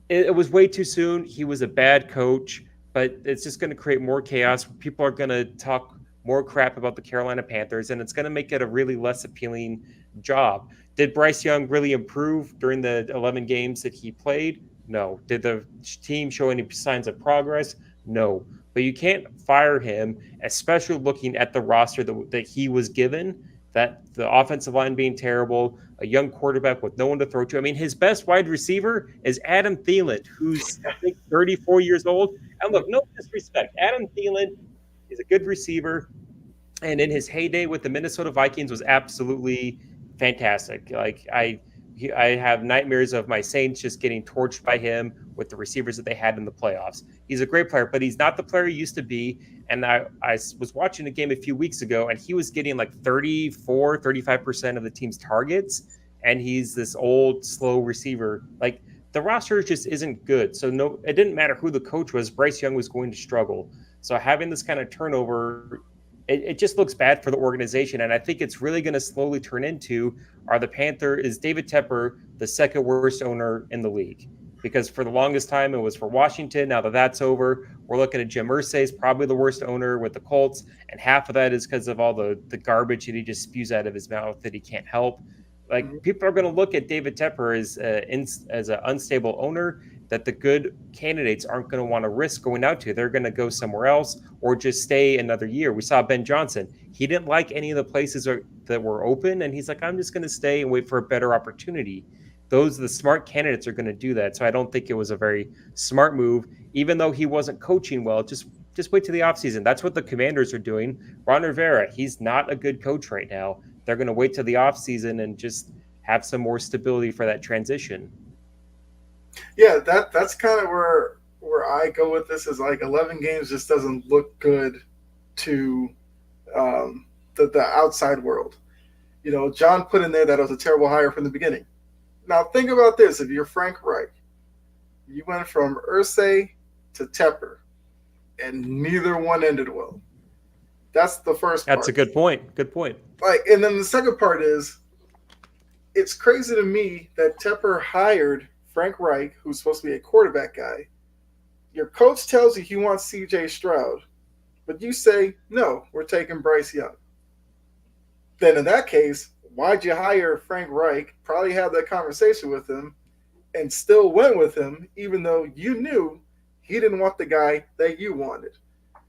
It was way too soon. He was a bad coach, but it's just going to create more chaos. People are going to talk more crap about the Carolina Panthers, and it's going to make it a really less appealing job. Did Bryce Young really improve during the 11 games that he played? No. Did the team show any signs of progress? No. But you can't fire him, especially looking at the roster that he was given, that the offensive line being terrible, a young quarterback with no one to throw to. I mean, his best wide receiver is Adam Thielen, who's, I think, 34 years old. And look, no disrespect. Adam Thielen is a good receiver, and in his heyday with the Minnesota Vikings was absolutely fantastic. Like, I have nightmares of my Saints just getting torched by him with the receivers that they had in the playoffs. He's a great player, but he's not the player he used to be. And I was watching a game a few weeks ago, and he was getting like 35% of the team's targets. And he's this old, slow receiver. Like, the roster just isn't good. So no, it didn't matter who the coach was. Bryce Young was going to struggle. So having this kind of turnover, it just looks bad for the organization. And I think it's really going to slowly turn into, is David Tepper the second worst owner in the league? Because for the longest time it was for Washington. Now that that's over, we're looking at Jim Irsay's probably the worst owner with the Colts. And half of that is because of all the garbage that he just spews out of his mouth that he can't help. Like, people are going to look at David Tepper as an unstable owner that the good candidates aren't going to want to risk going out to. They're going to go somewhere else or just stay another year. We saw Ben Johnson. He didn't like any of the places that were open, and he's like, I'm just going to stay and wait for a better opportunity. The smart candidates are going to do that. So I don't think it was a very smart move, even though he wasn't coaching well. Just wait to the offseason. That's what the Commanders are doing. Ron Rivera, he's not a good coach right now. They're going to wait to the offseason and just have some more stability for that transition. Yeah, that's kind of where I go with this, is like 11 games just doesn't look good to the outside world. John put in there that it was a terrible hire from the beginning. Now think about this: if you're Frank Reich, you went from Irsay to Tepper, and neither one ended well. That's the first part. That's a good point. Good point. And then the second part is, it's crazy to me that Tepper hired Frank Reich, who's supposed to be a quarterback guy. Your coach tells you he wants C.J. Stroud, but you say, no, we're taking Bryce Young. Then in that case, why'd you hire Frank Reich, probably had that conversation with him, and still went with him, even though you knew he didn't want the guy that you wanted?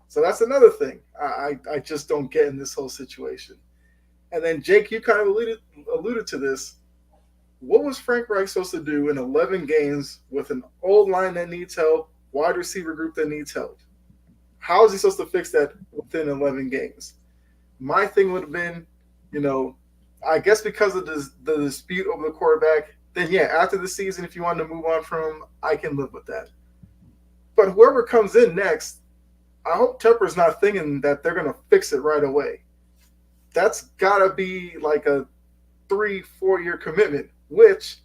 So that's another thing I just don't get in this whole situation. And then, Jake, you kind of alluded to this. What was Frank Reich supposed to do in 11 games with an old line that needs help, wide receiver group that needs help? How is he supposed to fix that within 11 games? My thing would have been, I guess because of the dispute over the quarterback, then yeah, after the season, if you want to move on from him, I can live with that. But whoever comes in next, I hope Tepper's not thinking that they're going to fix it right away. That's got to be like a 3-4 year commitment, which,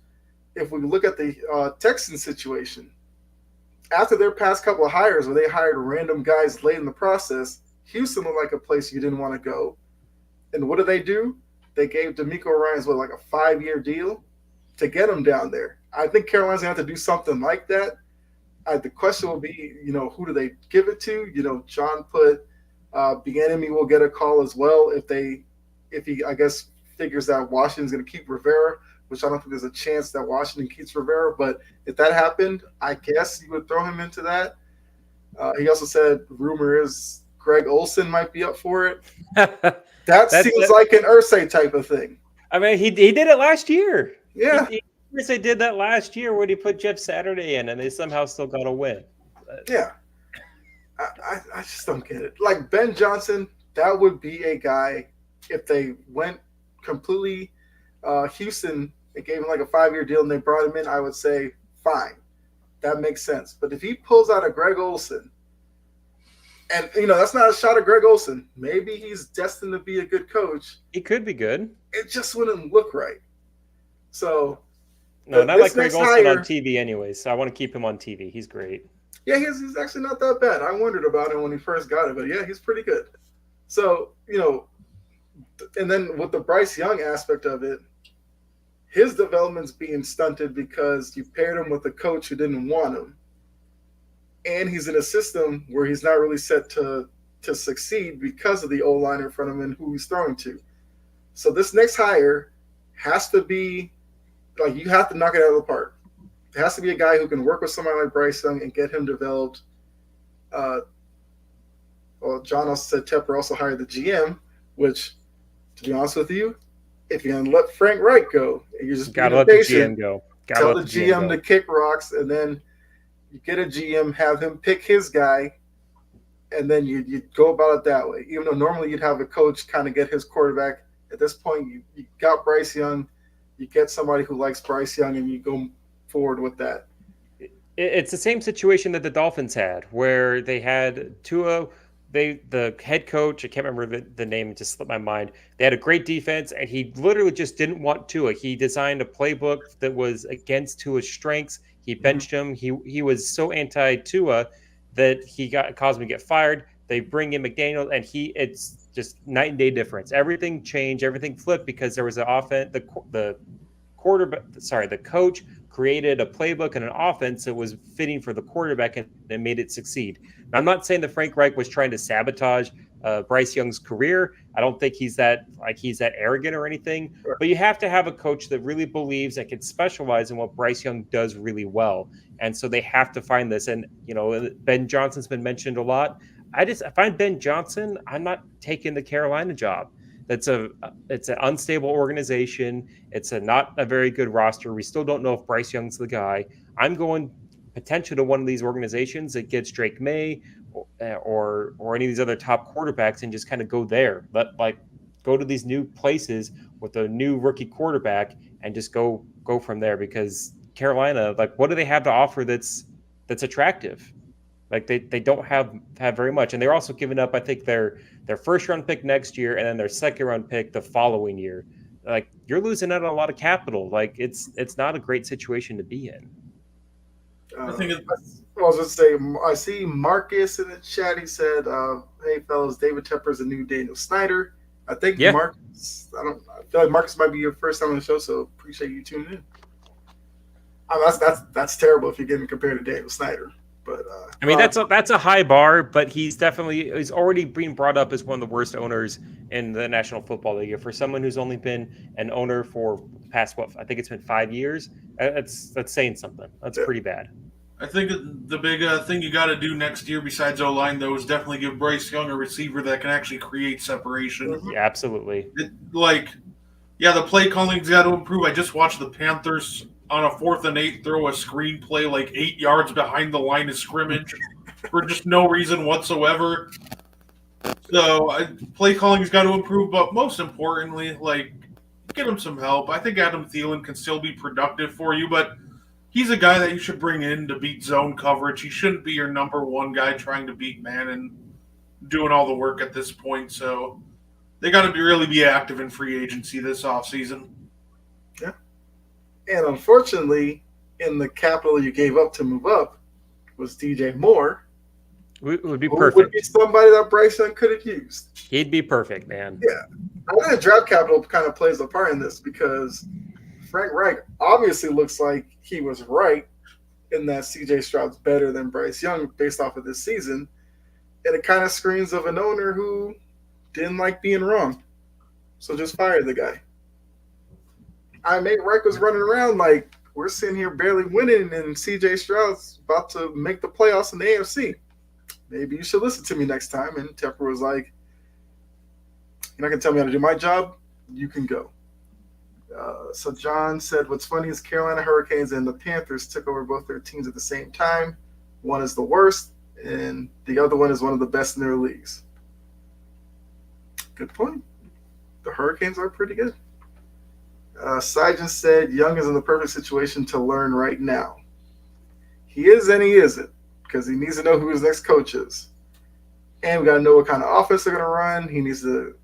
if we look at the Texans situation, after their past couple of hires where they hired random guys late in the process, Houston looked like a place you didn't want to go. And what do? They gave DeMeco Ryans like a 5-year deal to get him down there. I think Carolina's going to have to do something like that. The question will be, who do they give it to? John put Bieniemy will get a call as well if he I guess figures that Washington's going to keep Rivera, which I don't think there's a chance that Washington keeps Rivera. But if that happened, I guess you would throw him into that. He also said rumor is Greg Olsen might be up for it. That seems like an Irsay type of thing. I mean, he did it last year. Yeah. They did that last year when he put Jeff Saturday in, and they somehow still got a win. Yeah. I just don't get it. Like Ben Johnson, that would be a guy, if they went completely Houston, they gave him like a 5-year deal and they brought him in, I would say, fine. That makes sense. But if he pulls out a Greg Olsen, and, that's not a shot at Greg Olsen. Maybe he's destined to be a good coach. He could be good. It just wouldn't look right. So... No, not like Greg Olsen on TV anyways. So I want to keep him on TV. He's great. Yeah, he's actually not that bad. I wondered about him when he first got it, but yeah, he's pretty good. So, and then with the Bryce Young aspect of it, his development's being stunted because you paired him with a coach who didn't want him. And he's in a system where he's not really set to succeed because of the O-line in front of him and who he's throwing to. So this next hire has to be, like, you have to knock it out of the park. It has to be a guy who can work with somebody like Bryce Young and get him developed. John also said Tepper also hired the GM, which, to be honest with you, if you're going to let Frank Reich go, and you're just gotta let the GM go. Tell the GM to kick rocks, and then you get a GM, have him pick his guy, and then you go about it that way. Even though normally you'd have a coach kind of get his quarterback. At this point, you got Bryce Young. You get somebody who likes Bryce Young, and you go forward with that. It's the same situation that the Dolphins had, where they had Tua. The head coach, I can't remember the name, it just slipped my mind. They had a great defense, and he literally just didn't want Tua. He designed a playbook that was against Tua's strengths. He benched him. He was so anti-Tua that he caused him to get fired. They bring in McDaniel, and it's just night and day difference. Everything changed, everything flipped because there was an offense. The coach created a playbook and an offense that was fitting for the quarterback and made it succeed. Now, I'm not saying that Frank Reich was trying to sabotage Bryce Young's career. I don't think he's that arrogant or anything. Sure. But you have to have a coach that really believes and can specialize in what Bryce Young does really well. And so they have to find this. And Ben Johnson's been mentioned a lot. If I'm Ben Johnson, I'm not taking the Carolina job. It's an unstable organization. It's not a very good roster. We still don't know if Bryce Young's the guy. I'm going potentially to one of these organizations that gets Drake May or any of these other top quarterbacks and just kind of go there. Go to these new places with a new rookie quarterback and just go from there, because Carolina, what do they have to offer that's attractive? Like they don't have very much, and they're also giving up, I think, their first round pick next year and then their second round pick the following year. Like you're losing out on a lot of capital. Like it's not a great situation to be in. I think I was going to say, I see Marcus in the chat. He said, "Hey fellas, David Tepper is the new Daniel Snyder." I think Marcus. I feel like Marcus might be your first time on the show, so appreciate you tuning in. That's terrible if you're getting compared to Daniel Snyder. But I mean, that's a high bar, but he's already being brought up as one of the worst owners in the National Football League. For someone who's only been an owner for the past, I think it's been 5 years, that's saying something. That's pretty bad. I think the big thing you got to do next year, besides O-line, though, is definitely give Bryce Young a receiver that can actually create separation. Yeah, absolutely. The play calling's got to improve. I just watched the Panthers on a 4th and 8 throw a screen play like 8 yards behind the line of scrimmage for just no reason whatsoever. So play calling's got to improve, but most importantly, get him some help. I think Adam Thielen can still be productive for you, but he's a guy that you should bring in to beat zone coverage. He shouldn't be your number one guy trying to beat man and doing all the work at this point. So they got to really be active in free agency this offseason. Yeah. And unfortunately, in the capital you gave up to move up was DJ Moore. Would be perfect. Would be somebody that Bryce Young could have used. He'd be perfect, man. Yeah. I think draft capital kind of plays a part in this because Frank Reich obviously looks like he was right in that CJ Stroud's better than Bryce Young based off of this season. And it kind of screams of an owner who didn't like being wrong. So just fire the guy. Reich was running around like we're sitting here barely winning and CJ Stroud's about to make the playoffs in the AFC. Maybe you should listen to me next time. And Tepper was like, you're not going to tell me how to do my job? You can go. So John said, what's funny is Carolina Hurricanes and the Panthers took over both their teams at the same time. One is the worst, and the other one is one of the best in their leagues. Good point. The Hurricanes are pretty good. Sijan said, Young is in the perfect situation to learn right now. He is and he isn't, because he needs to know who his next coach is. And we got to know what kind of offense they're going to run. He needs to,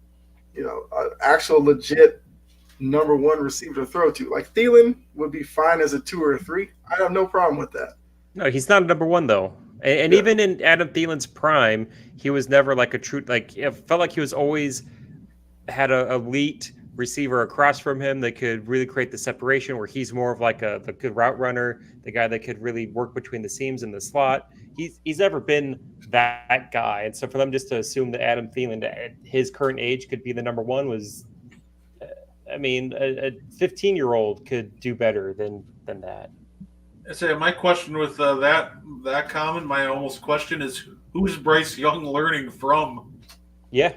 an actual legit number one receiver to throw to. Like Thielen would be fine as a 2 or a 3. I have no problem with that. No, he's not a number one though. And even in Adam Thielen's prime, he was never like a true, it felt like he was always had an elite receiver across from him that could really create the separation, where he's more of like the good route runner, the guy that could really work between the seams in the slot. He's never been that guy. And so for them just to assume that Adam Thielen at his current age could be the number one was, a 15-year-old could do better than that. I say my question with that comment, my almost question is, who's Bryce Young learning from? Yeah.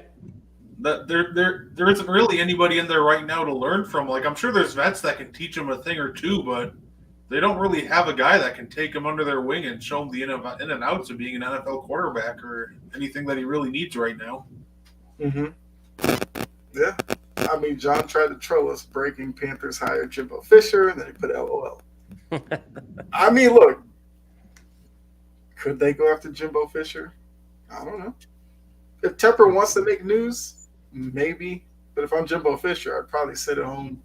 That there isn't really anybody in there right now to learn from. Like, I'm sure there's vets that can teach him a thing or two, but they don't really have a guy that can take him under their wing and show him the in and outs of being an NFL quarterback or anything that he really needs right now. Mm-hmm. Yeah. John tried to troll us, breaking Panthers hired Jimbo Fisher, and then he put LOL. Look, could they go after Jimbo Fisher? I don't know. If Tepper wants to make news, maybe. But if I'm Jimbo Fisher, I'd probably sit at home,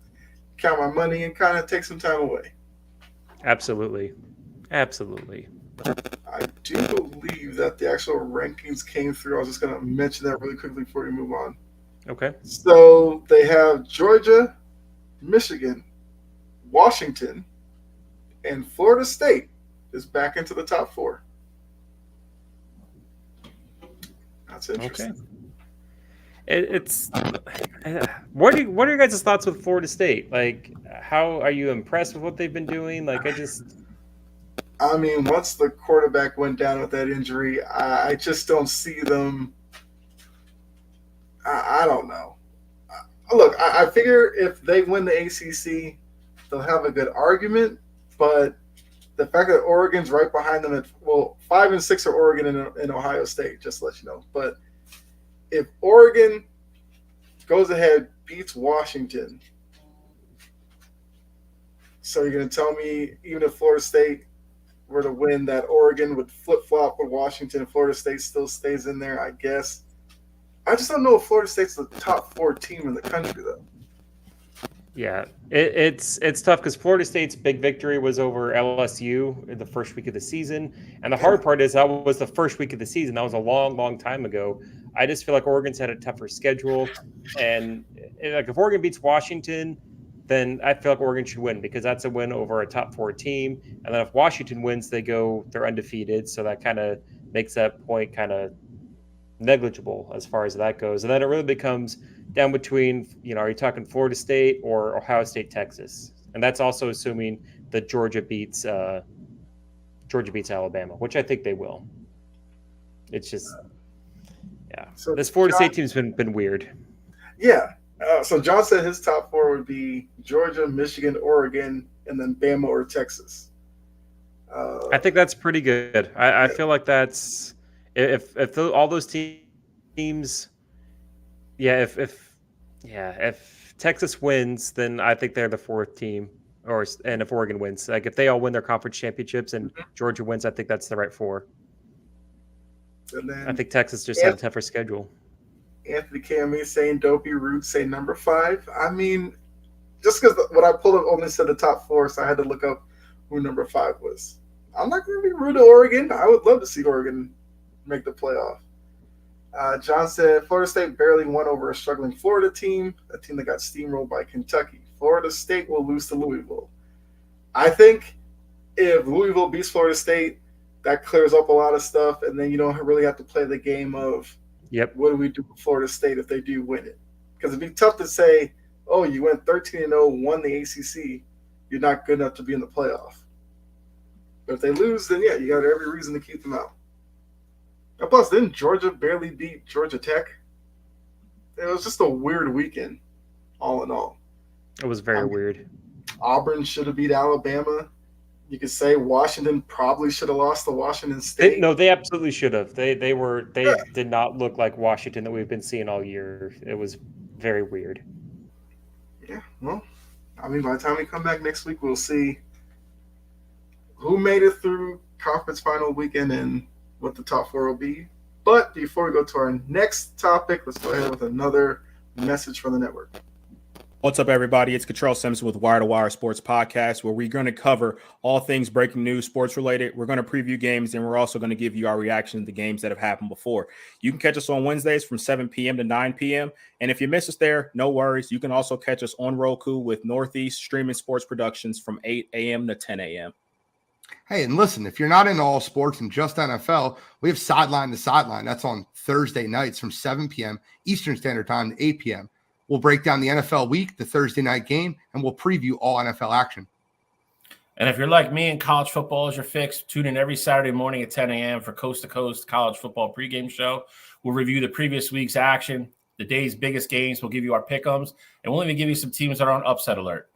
count my money, and kind of take some time away. Absolutely. I do believe that the actual rankings came through. I was just going to mention that really quickly before we move on. Okay. So they have Georgia, Michigan, Washington, and Florida State is back into the top 4. That's interesting. Okay. It's what are your guys' thoughts with Florida State? Like, how are you impressed with what they've been doing? Once the quarterback went down with that injury, I just don't see them. I don't know. Look, I figure if they win the ACC, they'll have a good argument. But the fact that Oregon's right behind them 5 and 6 are Oregon and Ohio State, just to let you know. But if Oregon goes ahead, beats Washington, so you're going to tell me even if Florida State were to win, that Oregon would flip-flop with Washington and Florida State still stays in there, I guess. I just don't know if Florida State's the top 4 team in the country, though. Yeah, it's tough because Florida State's big victory was over LSU in the first week of the season. And the hard part is that was the first week of the season. That was a long, long time ago. I just feel like Oregon's had a tougher schedule. And like if Oregon beats Washington, then I feel like Oregon should win because that's a win over a top 4 team. And then if Washington wins, they're undefeated. So that kind of makes that point kind of negligible as far as that goes. And then it really becomes down between, are you talking Florida State or Ohio State, Texas? And that's also assuming that Georgia beats Alabama, which I think they will. It's just, yeah. So this Florida State team's been weird. Yeah. So John said his top 4 would be Georgia, Michigan, Oregon, and then Bama or Texas. I think that's pretty good. I feel like that's all those teams. Yeah, if Texas wins, then I think they're the 4th team. And if Oregon wins, like if they all win their conference championships and Georgia wins, I think that's the right 4. And then I think Texas just had a tougher schedule. Anthony Cammy saying Dopey Roots say number 5. I mean, just because what I pulled up only said the top 4, so I had to look up who number 5 was. I'm not going to be rude to Oregon. I would love to see Oregon make the playoff. John said Florida State barely won over a struggling Florida team, a team that got steamrolled by Kentucky. Florida State will lose to Louisville. I think if Louisville beats Florida State, that clears up a lot of stuff, and then you don't really have to play the game of what do we do with Florida State if they do win it? Because it'd be tough to say, oh, you went 13-0, won the ACC, you're not good enough to be in the playoff. But if they lose, then yeah, you got every reason to keep them out. And plus, didn't Georgia barely beat Georgia Tech? It was just a weird weekend, all in all. It was very weird. Auburn should have beat Alabama. You could say Washington probably should have lost to Washington State. They absolutely should have. They did not look like Washington that we've been seeing all year. It was very weird. Yeah, well, I mean, by the time we come back next week, we'll see who made it through conference final weekend and what the top 4 will be. But before we go to our next topic, let's go ahead with another message from the network. What's up, everybody? It's Cottrell Simpson with Wire to Wire Sports Podcast, where we're going to cover all things breaking news, sports related. We're going to preview games, and we're also going to give you our reaction to the games that have happened before. You can catch us on Wednesdays from 7 p.m. to 9 p.m. And if you miss us there, no worries. You can also catch us on Roku with Northeast Streaming Sports Productions from 8 a.m. to 10 a.m. Hey, and listen, if you're not into all sports and just NFL, we have Sideline to Sideline. That's on Thursday nights from 7 p.m. Eastern Standard Time to 8 p.m. We'll break down the NFL week, the Thursday night game, and we'll preview all NFL action. And if you're like me and college football is your fix, tune in every Saturday morning at 10 a.m. for Coast to Coast College Football pregame show. We'll review the previous week's action, the day's biggest games. We'll give you our pick'ems, and we'll even give you some teams that are on upset alert.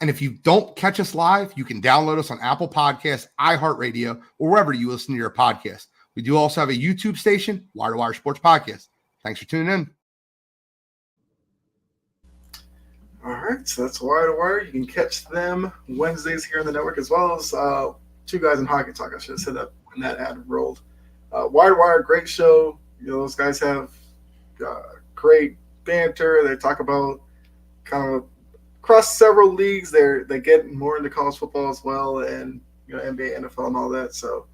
And if you don't catch us live, you can download us on Apple Podcasts, iHeartRadio, or wherever you listen to your podcast. We do also have a YouTube station, Wire to Wire Sports Podcast. Thanks for tuning in. All right, so that's Wire to Wire. You can catch them Wednesdays here on the network, as well as Two Guys in Hockey Talk. I should have said that when that ad rolled. Wire to Wire, great show. Those guys have great banter. They talk about kind of across several leagues. They get more into college football as well, and NBA, NFL, and all that. So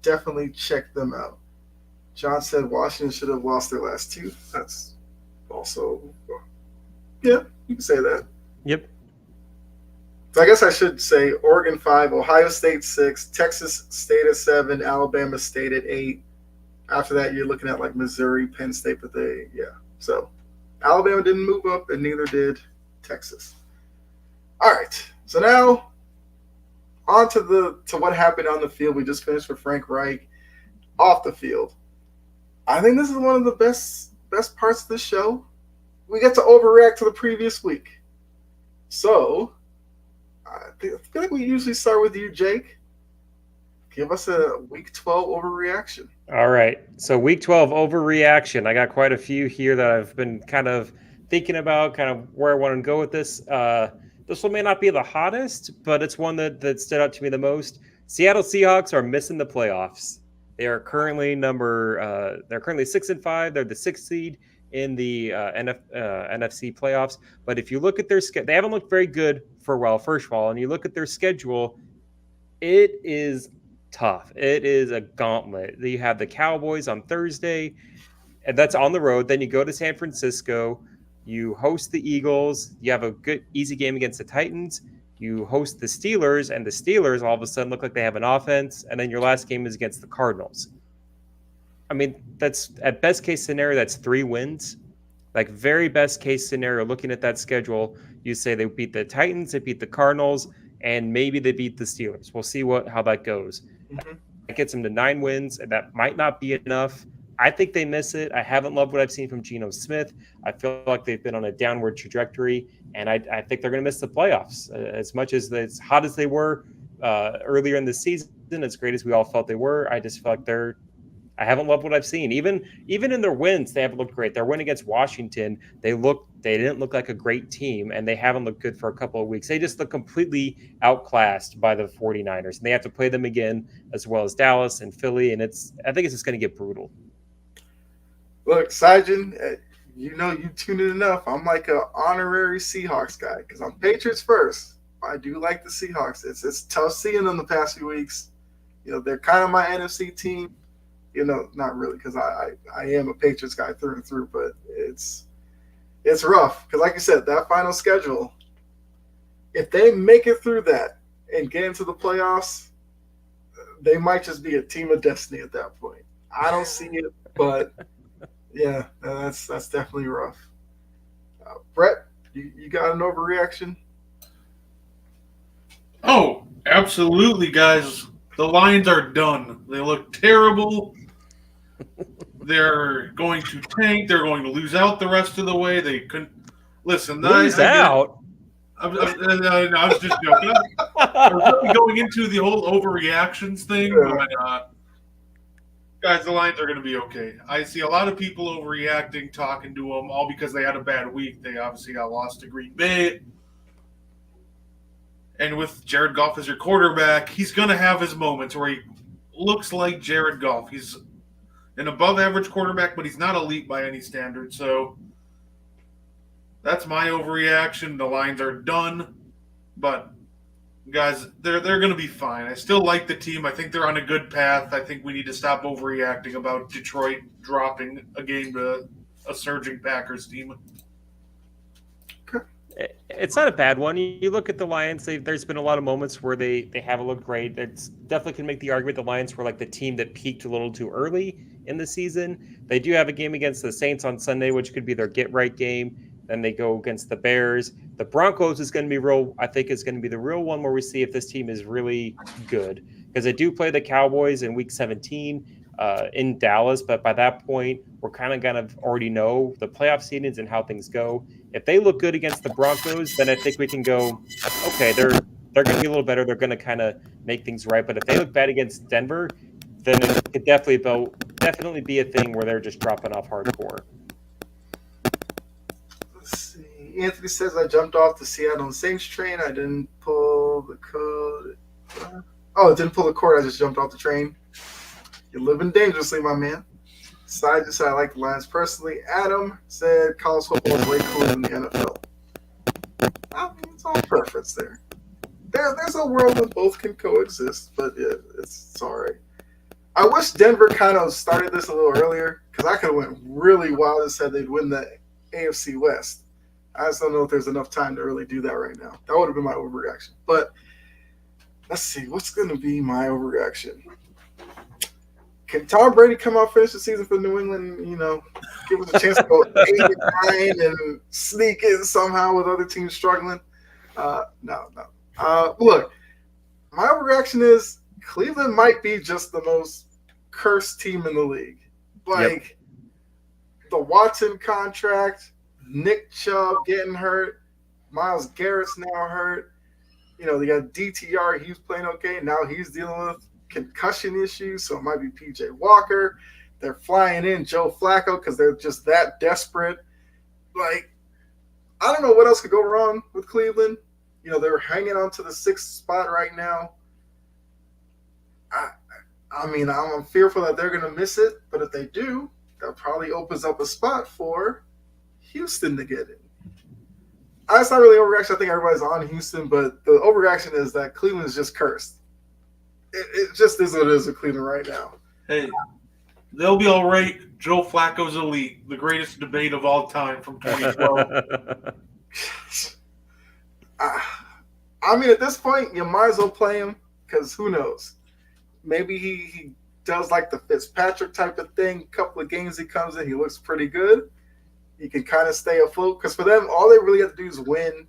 definitely check them out. John said Washington should have lost their last 2. That's also, yeah, you can say that. Yep. So I guess I should say Oregon 5, Ohio State 6, Texas State at 7, Alabama State at 8. After that, you're looking at like Missouri, Penn State, but so Alabama didn't move up, and neither did Texas. All right, so now on to what happened on the field. We just finished with Frank Reich. Off the field, I think this is one of the best parts of the show. We get to overreact to the previous week. So I feel like we usually start with you, Jake. Give us a Week 12 overreaction. All right. So Week 12 overreaction. I got quite a few here that I've been kind of thinking about, kind of where I want to go with this. This one may not be the hottest, but it's one that stood out to me the most. Seattle Seahawks are missing the playoffs. They are currently they're currently 6-5. They're the 6th seed in the NFC playoffs. But if you look at their schedule, they haven't looked very good for a while, first of all. And you look at their schedule, it is tough. It is a gauntlet. You have the Cowboys on Thursday, and that's on the road. Then you go to San Francisco. You host the Eagles. You have a good, easy game against the Titans. You host the Steelers, and the Steelers all of a sudden look like they have an offense. And then your last game is against the Cardinals. I mean, that's at best case scenario, that's 3 wins. Like very best case scenario, looking at that schedule, you say they beat the Titans, they beat the Cardinals, and maybe they beat the Steelers. We'll see how that goes. That gets them to 9 wins, and that might not be enough. I think they miss it. I haven't loved what I've seen from Geno Smith. I feel like they've been on a downward trajectory, and I think they're going to miss the playoffs. As much as hot as they were earlier in the season, as great as we all felt they were, I just feel like I haven't loved what I've seen. Even in their wins, they haven't looked great. Their win against Washington, they didn't look like a great team, and they haven't looked good for a couple of weeks. They just look completely outclassed by the 49ers, and they have to play them again, as well as Dallas and Philly, and I think it's just going to get brutal. Look, Sajin, you know you tune in enough. I'm like an honorary Seahawks guy because I'm Patriots first. I do like the Seahawks. It's tough seeing them the past few weeks. You know, they're kind of my NFC team. You know, not really because I am a Patriots guy through and through, but it's rough because, like you said, that final schedule, if they make it through that and get into the playoffs, they might just be a team of destiny at that point. I don't see it, but yeah, that's definitely rough. Brett, you got an overreaction? Oh, absolutely, guys. The Lions are done. They look terrible. They're going to tank. They're going to lose out the rest of the way. They couldn't listen. Lose out. I was just joking. I'm really going into the whole overreactions thing, but guys, the Lions are going to be okay. I see a lot of people overreacting, talking to them, all because they had a bad week. They obviously got lost to Green Bay. And with Jared Goff as your quarterback, he's going to have his moments where he looks like Jared Goff. He's an above-average quarterback, but he's not elite by any standard. So that's my overreaction. The Lions are done. But, guys, they're going to be fine. I still like the team. I think they're on a good path. I think we need to stop overreacting about Detroit dropping a game to a surging Packers team. It's not a bad one. You look at the Lions, there's been a lot of moments where they haven't looked great. It's definitely can make the argument the Lions were like the team that peaked a little too early in the season. They do have a game against the Saints on Sunday, which could be their get-right game. Then they go against the Bears. The Broncos is going to be I think is going to be the real one where we see if this team is really good. Because they do play the Cowboys in Week 17 in Dallas, but by that point, we're kind of already know the playoff seedings and how things go. If they look good against the Broncos, then I think we can go, okay, they're going to be a little better. They're going to kind of make things right. But if they look bad against Denver, then it could definitely be a thing where they're just dropping off hardcore. Let's see. Anthony says I jumped off the Seattle Saints train. I didn't pull the code. It didn't pull the cord. I just jumped off the train. You're living dangerously, my man. Side just said I like the Lions personally. Adam said college football is way cooler than the NFL. I mean, it's all preference there. There's a world where both can coexist, but yeah, it's all right. I wish Denver kind of started this a little earlier because I could have went really wild and said they'd win the AFC West. I just don't know if there's enough time to really do that right now. That would have been my overreaction. But let's see, what's going to be my overreaction? Can Tom Brady come out, finish the season for New England, give us a chance to go 8-9 and sneak in somehow with other teams struggling? No. Look, my overreaction is Cleveland might be just the most cursed team in the league. The Watson contract, Nick Chubb getting hurt, Myles Garrett's now hurt. They got DTR, he was playing okay. Now he's dealing with concussion issues, so it might be PJ Walker. They're flying in Joe Flacco because they're just that desperate. I don't know what else could go wrong with Cleveland. they're hanging on to the 6th spot right now. I mean, I'm fearful that they're going to miss it, but if they do, that probably opens up a spot for Houston to get in. That's not really overreaction. I think everybody's on Houston, but the overreaction is that Cleveland is just cursed. It just is what it is with Cleveland right now. Hey, they'll be all right. Joe Flacco's elite, the greatest debate of all time from 2012. I mean, at this point, you might as well play him because who knows? Maybe he does like the Fitzpatrick type of thing. A couple of games he comes in, he looks pretty good. He can kind of stay afloat because for them, all they really have to do is win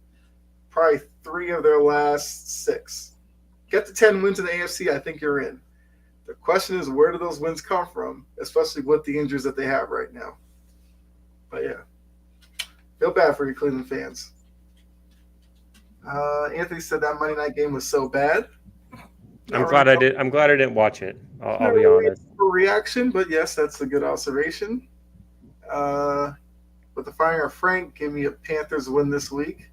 probably 3 of their last 6. Get to 10 wins in the AFC, I think you're in. The question is, where do those wins come from, especially with the injuries that they have right now? But yeah, feel bad for your Cleveland fans. Anthony said that Monday night game was so bad. I'm glad I didn't watch it. I'll be honest. Reaction, but yes, that's a good observation. With the firing of Frank, give me a Panthers win this week.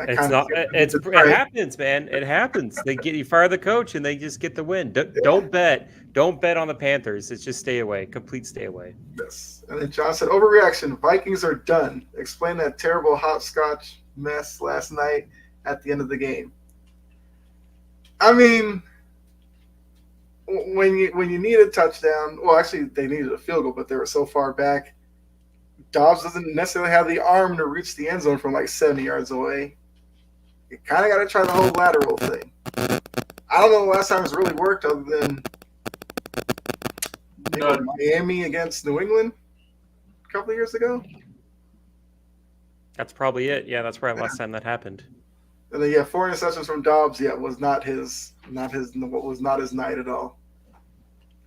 It happens, man. It happens. You fire the coach and they just get the win. Don't bet on the Panthers. It's just stay away. Complete stay away. Yes. And then John said, overreaction. Vikings are done. Explain that terrible hopscotch mess last night at the end of the game. I mean, when you need a touchdown, well, actually they needed a field goal, but they were so far back. Dobbs doesn't necessarily have the arm to reach the end zone from like 70 yards away. You kind of got to try the whole lateral thing. I don't know the last time it's really worked other than Miami against New England a couple of years ago. That's probably it. Yeah, that's probably the last time that happened. And then 4 interceptions from Dobbs. Yeah, was not his night at all.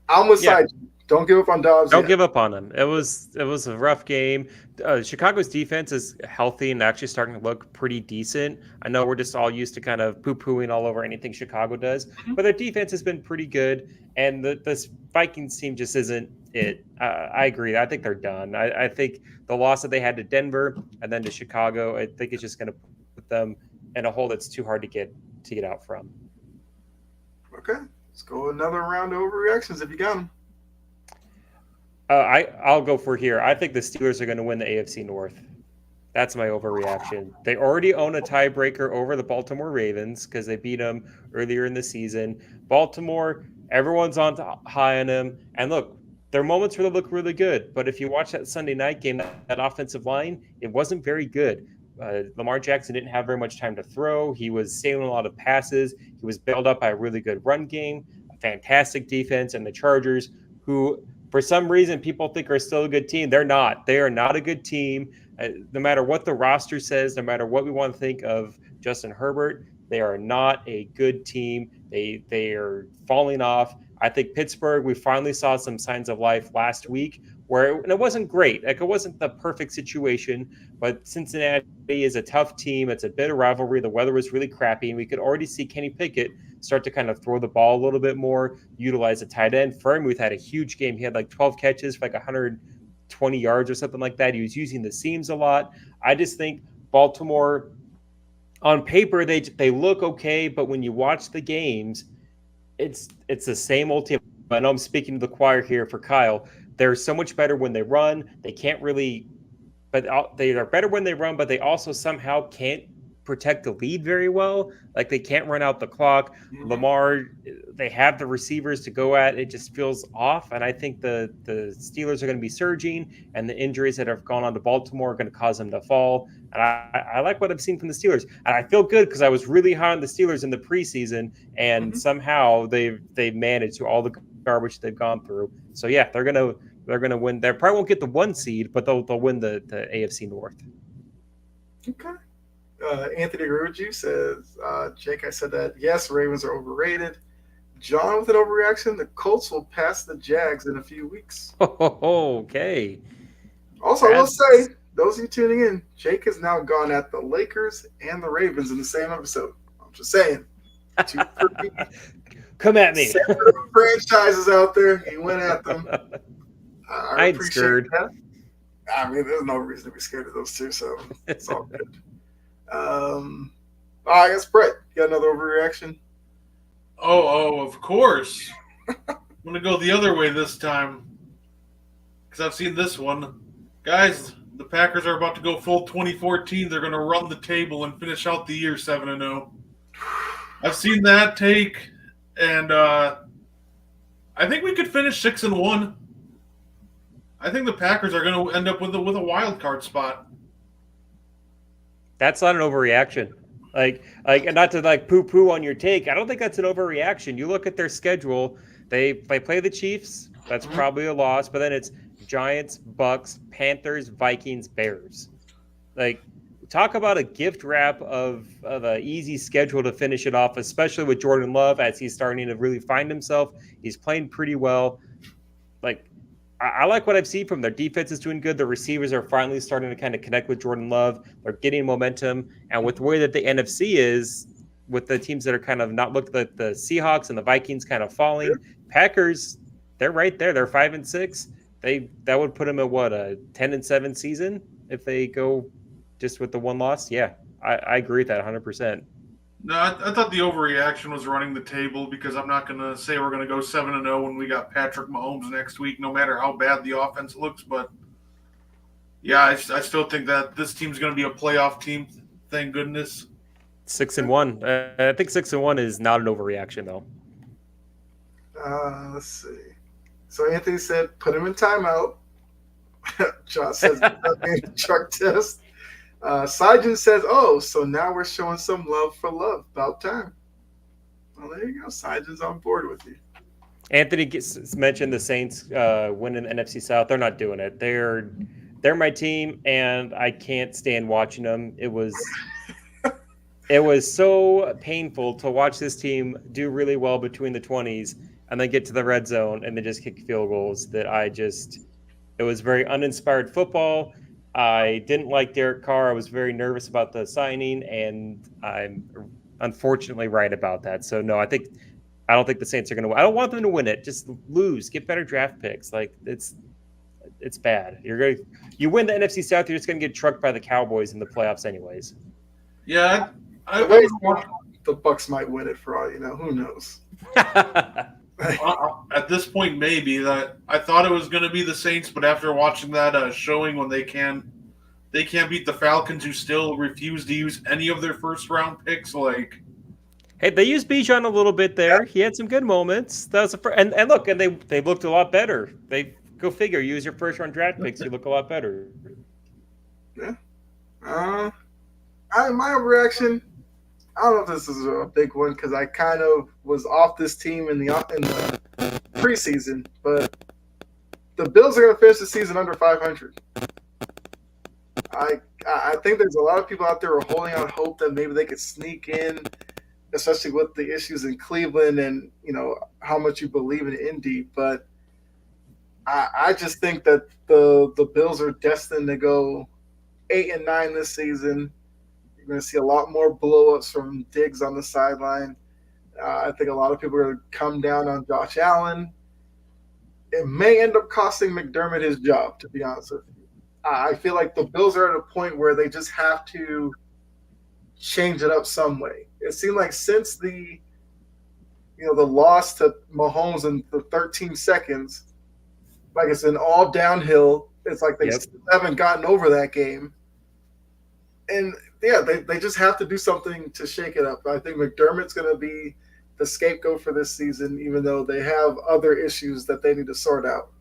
I'm with side. Don't give up on Dobbs. Don't give up on him. It was a rough game. Chicago's defense is healthy and actually starting to look pretty decent. I know we're just all used to kind of poo-pooing all over anything Chicago does, but their defense has been pretty good. And this Vikings team just isn't it. I agree. I think they're done. I think the loss that they had to Denver and then to Chicago, I think it's just going to put them in a hole that's too hard to get out from. Okay, let's go another round of overreactions if you got them. I'll go for here. I think the Steelers are going to win the AFC North. That's my overreaction. They already own a tiebreaker over the Baltimore Ravens because they beat them earlier in the season. Baltimore, everyone's high on them. And look, there are moments where they look really good. But if you watch that Sunday night game, that offensive line, it wasn't very good. Lamar Jackson didn't have very much time to throw. He was sailing a lot of passes. He was bailed up by a really good run game, a fantastic defense, and the Chargers, who for some reason people think are still a good team. They're not. They are not a good team. No matter what the roster says, no matter what we want to think of Justin Herbert, they are not a good team. They are falling off. I think Pittsburgh, we finally saw some signs of life last week where it wasn't great. Like, it wasn't the perfect situation, but Cincinnati is a tough team. It's a bit of rivalry. The weather was really crappy, and we could already see Kenny Pickett start to kind of throw the ball a little bit more, utilize a tight end. Freiermuth had a huge game. He had like 12 catches for like 120 yards or something like that. He was using the seams a lot. I just think Baltimore, on paper, they look okay, but when you watch the games, it's the same old team. I know I'm speaking to the choir here for Kyle. They're so much better when they run. They can't really, but they are better when they run, but they also somehow can't protect the lead very well. Like, they can't run out the clock. Lamar, they have the receivers to go at. It just feels off. And I think the Steelers are going to be surging, and the injuries that have gone on to Baltimore are going to cause them to fall. And I like what I've seen from the Steelers. And I feel good because I was really high on the Steelers in the preseason, and somehow they've managed through all the garbage they've gone through. So yeah, they're gonna win. They probably won't get the 1 seed, but they'll win the AFC North. Okay. Anthony agree with you, says, Jake, I said that, yes, Ravens are overrated. John with an overreaction, the Colts will pass the Jags in a few weeks. Okay. Also, I will say, those of you tuning in, Jake has now gone at the Lakers and the Ravens in the same episode. I'm just saying. Come at me. Franchises out there, he went at them. I ain't scared. That. I mean, there's no reason to be scared of those two, so it's all good. I guess Brett, you got another overreaction? Of course. I'm going to go the other way this time because I've seen this one. Guys, the Packers are about to go full 2014. They're going to run the table and finish out the year 7-0. I've seen that take, and I think we could finish 6-1. I think the Packers are going to end up with a wild card spot. That's not an overreaction. And not to poo-poo on your take. I don't think that's an overreaction. You look at their schedule. They play the Chiefs. That's probably a loss. But then it's Giants, Bucks, Panthers, Vikings, Bears. Talk about a gift wrap of an easy schedule to finish it off, especially with Jordan Love as he's starting to really find himself. He's playing pretty well. I like what I've seen from their defense is doing good. The receivers are finally starting to kind of connect with Jordan Love. They're getting momentum. And with the way that the NFC is, with the teams that are kind of not looked at the Seahawks and the Vikings kind of falling, Packers, they're right there. They're 5-6. That would put them at a 10-7 season if they go just with the one loss. Yeah, I agree with that 100%. No, I thought the overreaction was running the table because I'm not going to say we're going to go 7-0 when we got Patrick Mahomes next week, no matter how bad the offense looks. But, yeah, I still think that this team's going to be a playoff team, thank goodness. 6-1. I think 6-1 is not an overreaction, though. Let's see. So Anthony said, put him in timeout. Josh says, truck test. Sajin says, so now we're showing some love for love. About time. Well, there you go. Sajin's on board with you. Anthony mentioned the Saints winning the NFC South. They're not doing it. They're my team, and I can't stand watching them. It was so painful to watch this team do really well between the 20s and then get to the red zone and then just kick field goals that it was very uninspired football. I didn't like Derek Carr. I was very nervous about the signing, and I'm unfortunately right about that. So, no, I don't think the Saints are going to win. I don't want them to win it. Just lose. Get better draft picks. It's bad. You win the NFC South, you're just going to get trucked by the Cowboys in the playoffs anyways. Yeah, the Bucks might win it for all you know. Who knows? At this point, maybe. I thought it was going to be the Saints, but after watching that showing when they can't beat the Falcons, who still refuse to use any of their first-round picks, Hey, they used Bijan a little bit there. He had some good moments. That was and look, and they looked a lot better. They go figure. Use your first-round draft picks, you look a lot better. Yeah. My overreaction, I don't know if this is a big one because I kind of was off this team in the preseason, but the Bills are going to finish the season under 500. I think there's a lot of people out there who are holding out hope that maybe they could sneak in, especially with the issues in Cleveland and how much you believe in Indy. But I just think that the Bills are destined to go 8-9 this season. You're going to see a lot more blow-ups from Diggs on the sideline. I think a lot of people are going to come down on Josh Allen. It may end up costing McDermott his job, to be honest with you. I feel like the Bills are at a point where they just have to change it up some way. It seemed like since the loss to Mahomes in the 13 seconds, like it's been all downhill. It's like they still haven't gotten over that game. And yeah, they just have to do something to shake it up. I think McDermott's going to be the scapegoat for this season, even though they have other issues that they need to sort out.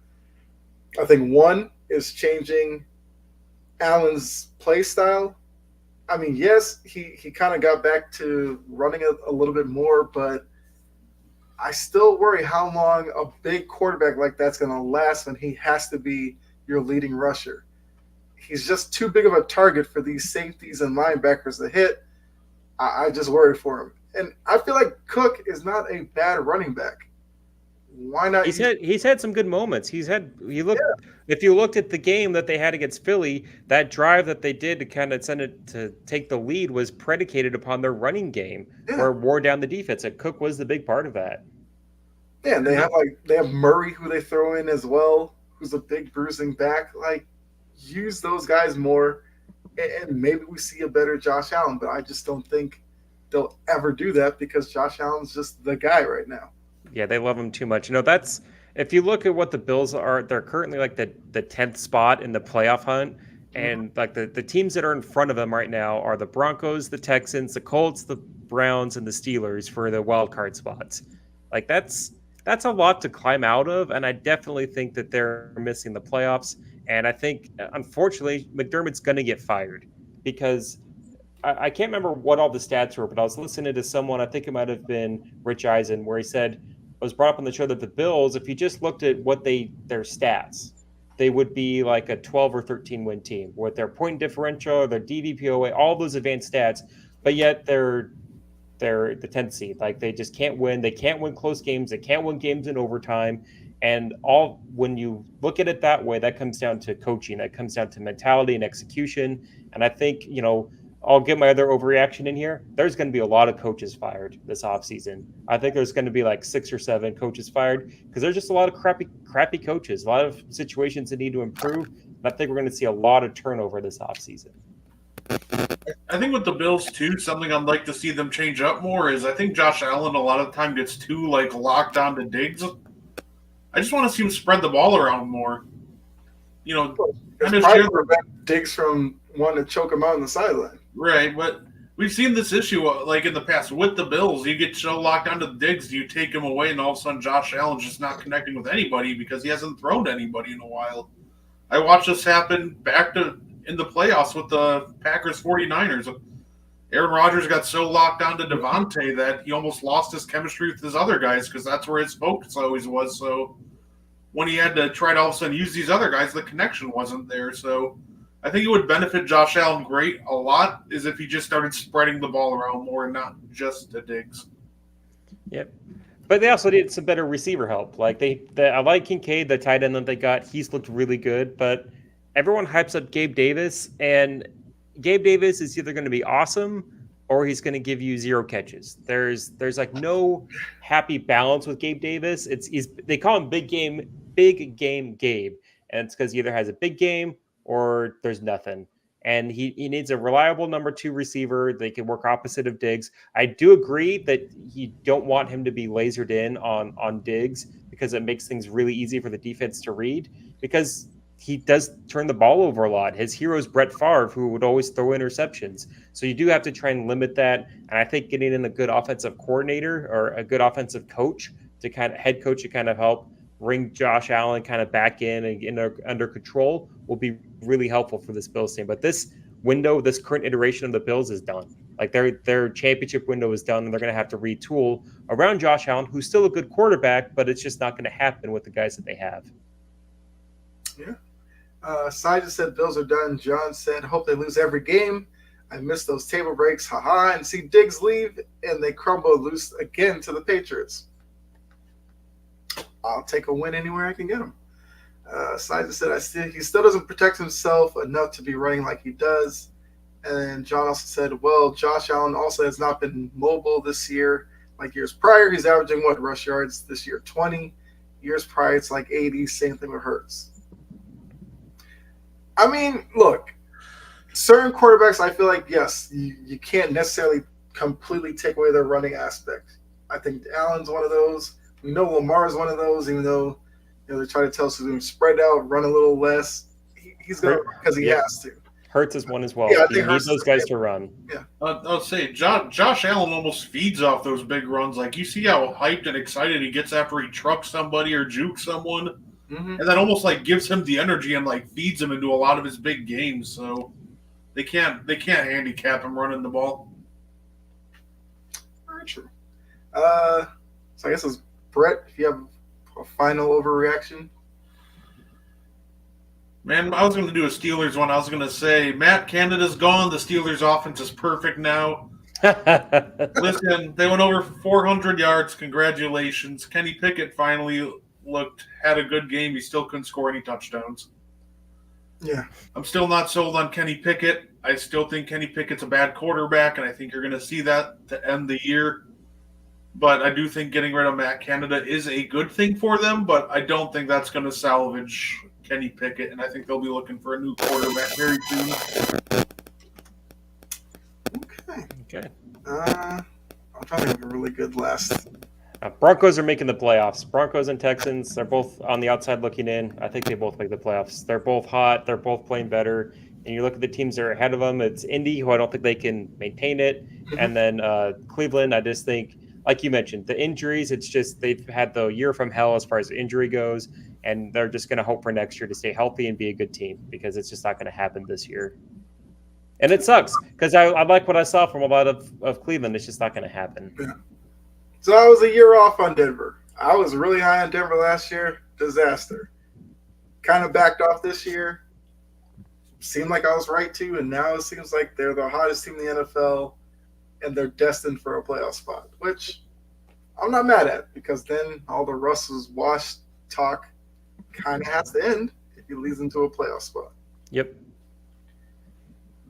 I think one is changing Allen's play style. I mean, yes, he kind of got back to running a little bit more, but I still worry how long a big quarterback like that's going to last when he has to be your leading rusher. He's just too big of a target for these safeties and linebackers to hit. I just worry for him. And I feel like Cook is not a bad running back. Why not? He's had some good moments. If you looked at the game that they had against Philly, that drive that they did to kind of send it to take the lead was predicated upon their running game, where it wore down the defense. And Cook was the big part of that. Yeah, and they have Murray, who they throw in as well, who's a big bruising back. Use those guys more, and maybe we see a better Josh Allen. But I just don't think they'll ever do that because Josh Allen's just the guy right now. Yeah, they love him too much. That's if you look at what the Bills are, they're currently like the 10th spot in the playoff hunt. And like the teams that are in front of them right now are the Broncos, the Texans, the Colts, the Browns, and the Steelers for the wild card spots. Like that's a lot to climb out of, and I definitely think that they're missing the playoffs. And I think, unfortunately, McDermott's going to get fired because I can't remember what all the stats were, but I was listening to someone, I think it might have been Rich Eisen, where he said, I was brought up on the show that the Bills, if you just looked at what their stats, they would be like a 12 or 13 win team with their point differential, their DVPOA, all those advanced stats, but yet they're the 10th seed. Like they just can't win. They can't win close games. They can't win games in overtime. And when you look at it that way, that comes down to coaching. That comes down to mentality and execution. And I think, I'll get my other overreaction in here. There's going to be a lot of coaches fired this offseason. I think there's going to be like 6 or 7 coaches fired because there's just a lot of crappy coaches, a lot of situations that need to improve. And I think we're going to see a lot of turnover this offseason. I think with the Bills, too, something I'd like to see them change up more is I think Josh Allen a lot of the time gets too locked on to Diggs. I just want to see him spread the ball around more. It's probably prevent Diggs from wanting to choke him out on the sideline. Right, but we've seen this issue in the past with the Bills. You get so locked onto the Diggs, you take him away, and all of a sudden Josh Allen's just not connecting with anybody because he hasn't thrown to anybody in a while. I watched this happen in the playoffs with the Packers 49ers. Aaron Rodgers got so locked onto Devontae that he almost lost his chemistry with his other guys because that's where his focus always was. So when he had to try to all of a sudden use these other guys, the connection wasn't there. So I think it would benefit Josh Allen a lot is if he just started spreading the ball around more and not just to Diggs. Yep. But they also need some better receiver help. I like Kincaid, the tight end that they got. He's looked really good, but everyone hypes up Gabe Davis, and Gabe Davis is either going to be awesome or he's going to give you 0 catches. There's no happy balance with Gabe Davis. They call him big game Gabe, and it's because he either has a big game or there's nothing. And he needs a reliable number 2 receiver. They can work opposite of Diggs. I do agree that you don't want him to be lasered in on Diggs because it makes things really easy for the defense to read because he does turn the ball over a lot. His hero is Brett Favre, who would always throw interceptions. So you do have to try and limit that. And I think getting in a good offensive coordinator or a good offensive coach head coach to kind of help bring Josh Allen kind of back in and under control will be really helpful for this Bills team. But this current iteration of the Bills is done. Like their championship window is done, and they're going to have to retool around Josh Allen, who's still a good quarterback, but it's just not going to happen with the guys that they have. Yeah. Sai just said Bills are done. John said, hope they lose every game. I miss those table breaks. Haha. And see Diggs leave, and they crumble loose again to the Patriots. I'll take a win anywhere I can get him. Sai just said, he still doesn't protect himself enough to be running like he does. And John also said, well, Josh Allen also has not been mobile this year. Like years prior, he's averaging rush yards this year, 20. Years prior, it's like 80. Same thing with Hurts. I mean, look, certain quarterbacks, I feel like, yes, you can't necessarily completely take away their running aspect. I think Allen's one of those. We know Lamar's one of those, even though they're trying to tell us to spread out, run a little less. He's going to because he has to. Hurts is one as well. Yeah, he needs those guys to run. Yeah. I'll say Josh Allen almost feeds off those big runs. Like you see how hyped and excited he gets after he trucks somebody or jukes someone. Mm-hmm. And that almost gives him the energy and feeds him into a lot of his big games. So they can't handicap him running the ball. Very true. So I guess it's Brett. If you have a final overreaction. Man, I was going to do a Steelers one. I was going to say Matt Canada's gone. The Steelers' offense is perfect now. Listen, they went over 400 yards. Congratulations. Kenny Pickett finally had a good game. He still couldn't score any touchdowns. Yeah. I'm still not sold on Kenny Pickett. I still think Kenny Pickett's a bad quarterback, and I think you're going to see that to end the year. But I do think getting rid of Matt Canada is a good thing for them, but I don't think that's going to salvage Kenny Pickett, and I think they'll be looking for a new quarterback very soon. Okay. I'm trying to have a really good last. Broncos are making the playoffs. Broncos and Texans, they're both on the outside looking in. I think they both make the playoffs. They're both hot. They're both playing better. And you look at the teams that are ahead of them. It's Indy, who I don't think they can maintain it. And then Cleveland, I just think, like you mentioned, the injuries, it's just they've had the year from hell as far as injury goes. And they're just going to hope for next year to stay healthy and be a good team because it's just not going to happen this year. And it sucks because I like what I saw from a lot of Cleveland. It's just not going to happen. Yeah. So I was a year off on Denver. I was really high on Denver last year. Disaster. Kind of backed off this year. Seemed like I was right too, and now it seems like they're the hottest team in the NFL, and they're destined for a playoff spot, which I'm not mad at because then all the Russell's wash talk kind of has to end if he leads into a playoff spot. Yep.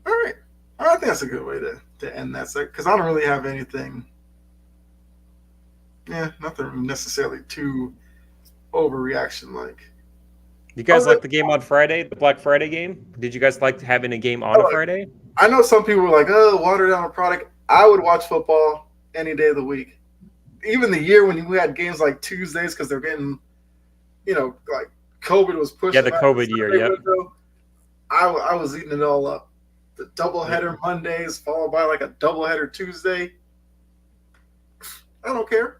All right. I think that's a good way to end that because I don't really have anything. Yeah, nothing necessarily too overreaction like. You guys like the game on Friday, the Black Friday game? Did you guys like having a game on a Friday? I know some people were like, oh, water down a product. I would watch football any day of the week. Even the year when we had games like Tuesdays because they're getting, like COVID was pushed. Yeah, the COVID year, yep. I was eating it all up. The doubleheader Mondays followed by like a doubleheader Tuesday. I don't care.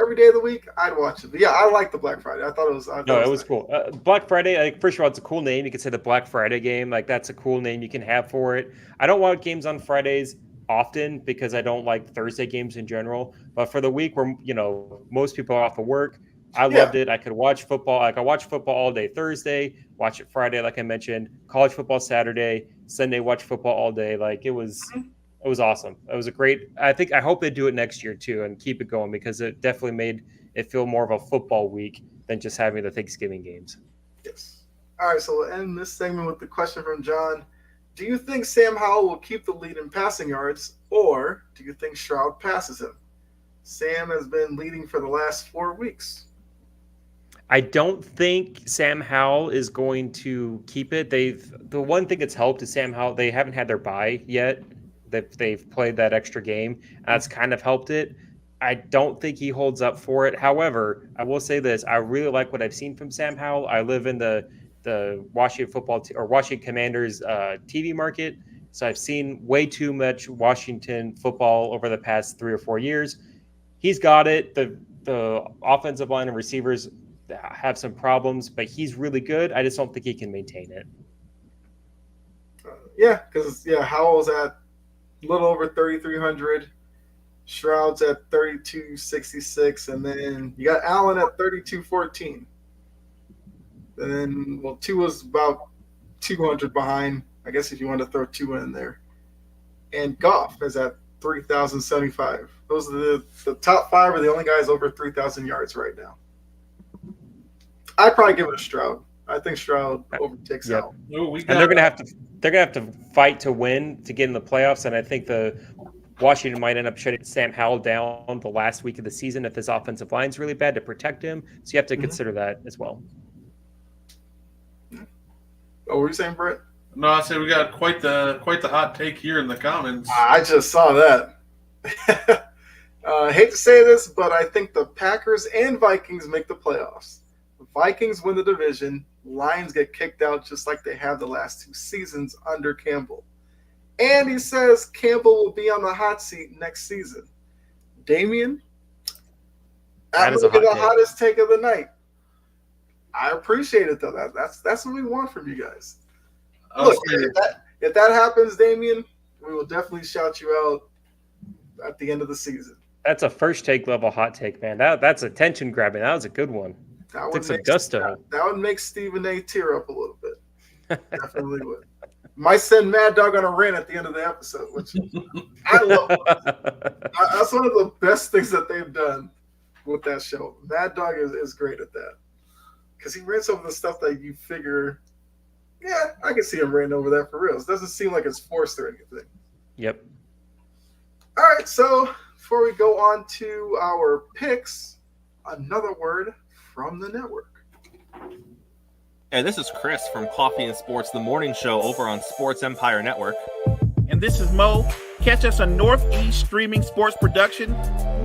Every day of the week, I'd watch it. But yeah, I like the Black Friday. I thought it was. It was cool. Black Friday, first of all, it's a cool name. You could say the Black Friday game. Like that's a cool name you can have for it. I don't watch games on Fridays often because I don't like Thursday games in general. But for the week where most people are off of work, I loved it. I could watch football. I watch football all day Thursday. Watch it Friday, like I mentioned. College football Saturday. Sunday, watch football all day. Like it was. It was awesome. It was a great. I hope they do it next year too and keep it going because it definitely made it feel more of a football week than just having the Thanksgiving games. Yes. All right. So we'll end this segment with the question from John: do you think Sam Howell will keep the lead in passing yards, or do you think Stroud passes him? Sam has been leading for the last 4 weeks. I don't think Sam Howell is going to keep it. The one thing that's helped is Sam Howell. They haven't had their bye yet. They've played that extra game. That's kind of helped it. I don't think he holds up for it. However, I will say this. I really like what I've seen from Sam Howell. I live in the Washington Washington Commanders TV market. So I've seen way too much Washington football over the past 3 or 4 years. He's got it. The offensive line and receivers have some problems, but he's really good. I just don't think he can maintain it. Because Howell's at a little over 3,300. Stroud's at 3,266, and then you got Allen at 3,214. And then, Tua's about 200 behind, I guess if you want to throw Tua in there. And Goff is at 3,075. Those are the top 5 are the only guys over 3,000 yards right now. I'd probably give it a Stroud. I think Stroud overtakes Allen. And they're gonna have to fight to win to get in the playoffs. And I think the Washington might end up shutting Sam Howell down the last week of the season if his offensive line's really bad to protect him. So you have to consider that as well. What were you saying, Brett? No, I say we got quite the hot take here in the comments. I just saw that. I hate to say this, but I think the Packers and Vikings make the playoffs. The Vikings win the division. Lions get kicked out just like they have the last 2 seasons under Campbell. And he says Campbell will be on the hot seat next season. Damian, that is the hottest take of the night. I appreciate it, though. That's what we want from you guys. Look, if that happens, Damian, we will definitely shout you out at the end of the season. That's a first take level hot take, man. That's attention grabbing. That was a good one. That would make Stephen A tear up a little bit. Definitely would. Might send Mad Dog on a rant at the end of the episode, which I love. That's one of the best things that they've done with that show. Mad Dog is great at that. Because he rants over the stuff that you figure, I can see him ranting over that for real. It doesn't seem like it's forced or anything. Yep. All right, so before we go on to our picks, another word from the network. Hey, this is Chris from Coffee and Sports, the morning show over on Sports Empire Network. And this is Mo Catch us on Northeast Streaming Sports Production,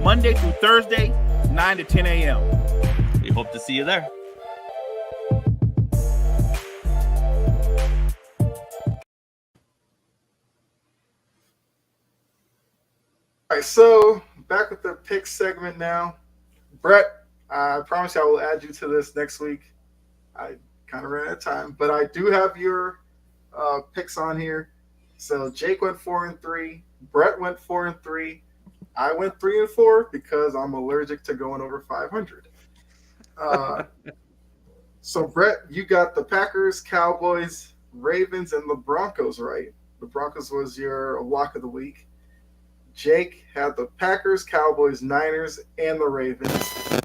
Monday through Thursday, 9 to 10 a.m. We hope to see you there. All right, so back with the pick segment now. Brett, I promise you I will add you to this next week. I kind of ran out of time, but I do have your picks on here. So Jake went 4-3, Brett went 4-3, I went 3-4 because I'm allergic to going over 500. So Brett, you got the Packers, Cowboys, Ravens, and the Broncos right. The Broncos was your lock of the week. Jake had the Packers, Cowboys, Niners, and the Ravens.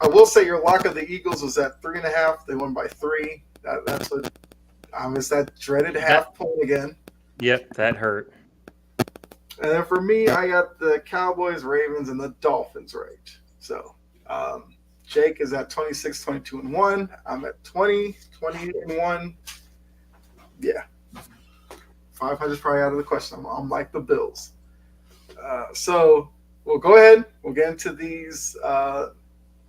I will say your lock of the Eagles was at 3.5. They won by 3. That's what it's that dreaded half point again. Yep, that hurt. And then for me, I got the Cowboys, Ravens, and the Dolphins right. So Jake is at 26, 22-1. I'm at 20, 28-1. Yeah. 500 is probably out of the question. I'm like the Bills. So we'll go ahead. We'll get into these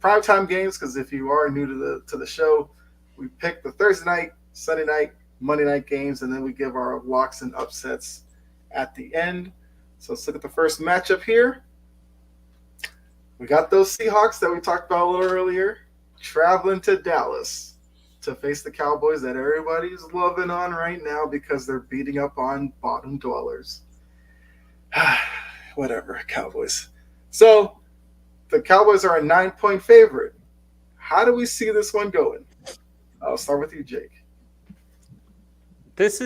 primetime games because if you are new to the show, we pick the Thursday night, Sunday night, Monday night games, and then we give our locks and upsets at the end. So let's look at the first matchup here. We got those Seahawks that we talked about a little earlier traveling to Dallas to face the Cowboys that everybody's loving on right now because they're beating up on bottom dwellers. Whatever, Cowboys. So the Cowboys are a 9-point favorite. How do we see this one going? I'll start with you, Jake. Dallas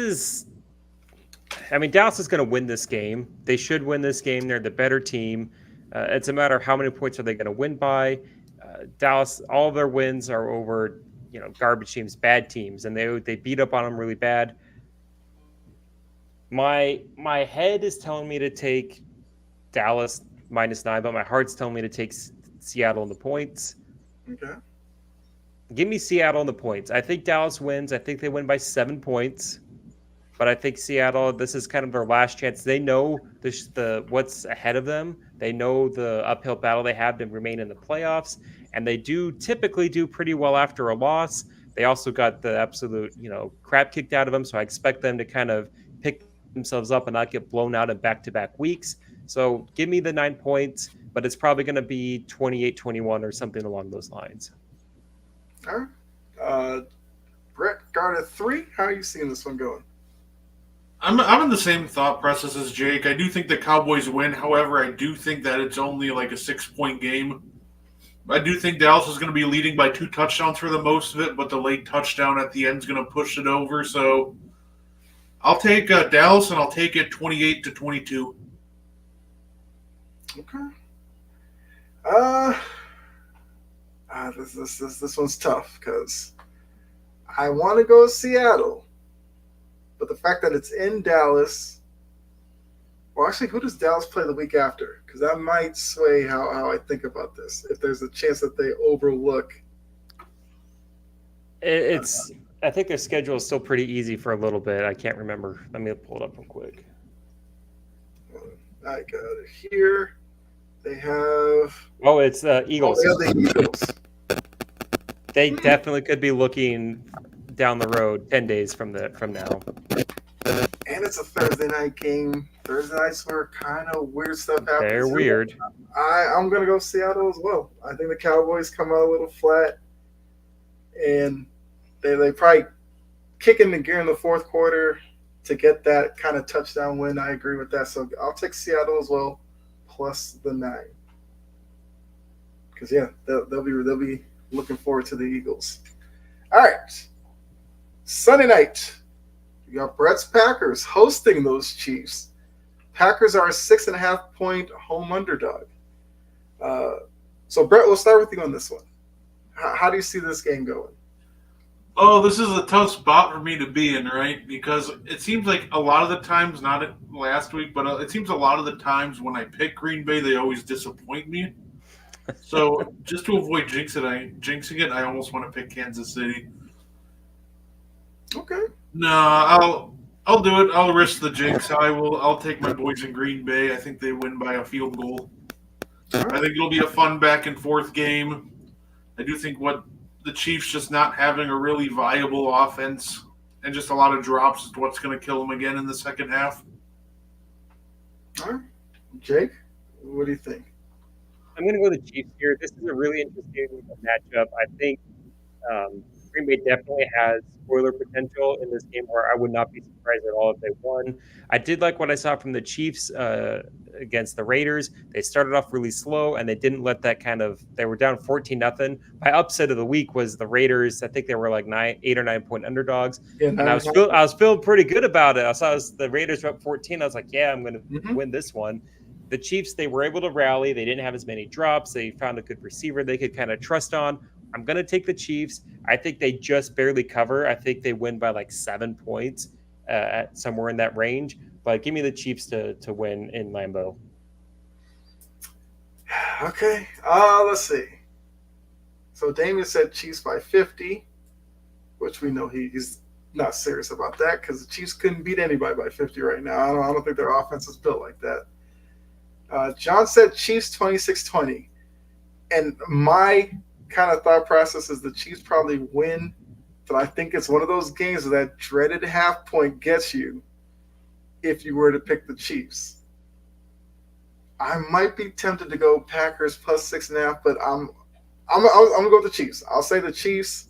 is going to win this game. They should win this game. They're the better team. It's a matter of how many points are they going to win by. Dallas, all of their wins are over, garbage teams, bad teams, and they beat up on them really bad. My head is telling me to take Dallas -9, but my heart's telling me to take Seattle in the points. Okay. Give me Seattle in the points. I think Dallas wins. I think they win by 7 points. But I think Seattle, this is kind of their last chance. They know the what's ahead of them. They know the uphill battle they have to remain in the playoffs. And they do typically do pretty well after a loss. They also got the absolute, crap kicked out of them. So I expect them to kind of pick themselves up and not get blown out in back-to-back weeks. So give me the 9 points, but it's probably going to be 28-21 or something along those lines. All right. Brett got a 3. How are you seeing this one going? I'm in the same thought process as Jake. I do think the Cowboys win. However, I do think that it's only like a 6-point game. I do think Dallas is going to be leading by 2 touchdowns for the most of it, but the late touchdown at the end is going to push it over. So I'll take Dallas, and I'll take it 28-22. Okay. This one's tough because I want to go Seattle, but the fact that it's in Dallas. Well, actually, who does Dallas play the week after? Because that might sway how I think about this. If there's a chance that they overlook. I think their schedule is still pretty easy for a little bit. I can't remember. Let me pull it up real quick. I got it here. They have. Oh, it's Eagles. Oh, they have the Eagles. They definitely could be looking down the road 10 days from now. And it's a Thursday night game. Thursday nights where kind of weird stuff happens. They're weird. I'm going to go Seattle as well. I think the Cowboys come out a little flat. And they probably kick into gear in the fourth quarter to get that kind of touchdown win. I agree with that. So I'll take Seattle as well, plus the 9. Because, yeah, they'll be looking forward to the Eagles. All right. Sunday night, you got Brett's Packers hosting those Chiefs. Packers are a 6.5-point home underdog. So, Brett, we'll start with you on this one. How do you see this game going? Oh, this is a tough spot for me to be in, right? Because it seems like a lot of the times, not last week, but it seems a lot of the times when I pick Green Bay, they always disappoint me. So just to avoid jinxing it, I almost want to pick Kansas City. Okay. No, I'll do it. I'll risk the jinx. I'll take my boys in Green Bay. I think they win by a field goal. I think it'll be a fun back and forth game. I do think what the Chiefs just not having a really viable offense and just a lot of drops is what's going to kill them again in the second half. All right. Jake, what do you think? I'm going to go with the Chiefs here. This is a really interesting matchup. I think Green Bay definitely has spoiler potential in this game where I would not be surprised at all if they won. I did like what I saw from the Chiefs against the Raiders. They started off really slow and they didn't let that they were down 14-0. My upset of the week was the Raiders. I think they were like 8 or 9 point underdogs. Yeah, and I was feeling pretty good about it. I saw the Raiders were up 14. I was like, yeah, I'm going to win this one. The Chiefs, they were able to rally. They didn't have as many drops. They found a good receiver they could kind of trust on. I'm going to take the Chiefs. I think they just barely cover. I think they win by like 7 points at somewhere in that range. But give me the Chiefs to win in Lambeau. Okay. Let's see. So Damien said Chiefs by 50, which we know he's not serious about that because the Chiefs couldn't beat anybody by 50 right now. I don't think their offense is built like that. John said Chiefs 26-20. And my kind of thought process is the Chiefs probably win, but I think it's one of those games where that dreaded half point gets you if you were to pick the Chiefs. I might be tempted to go Packers plus 6.5, but I'm gonna go with the Chiefs. I'll say the Chiefs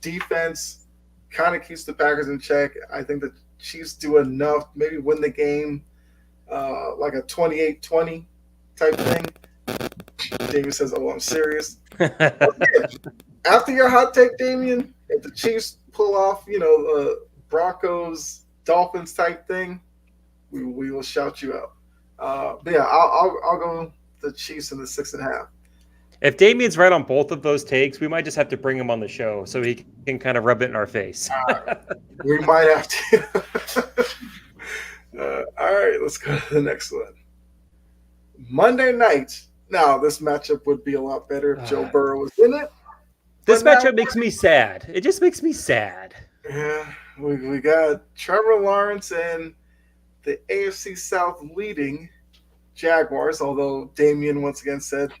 defense kind of keeps the Packers in check. I think the Chiefs do enough, maybe win the game like a 28-20 type thing. Damien says, "Oh, I'm serious." After your hot take, Damien, if the Chiefs pull off, Broncos, Dolphins type thing, we will shout you out. But yeah, I'll go the Chiefs in the 6.5. If Damien's right on both of those takes, we might just have to bring him on the show so he can kind of rub it in our face. We might have to. All right, let's go to the next one. Monday night. Now, this matchup would be a lot better if Joe Burrow was in it. This matchup makes me sad. It just makes me sad. Yeah, we got Trevor Lawrence and the AFC South leading Jaguars, although Damien once again said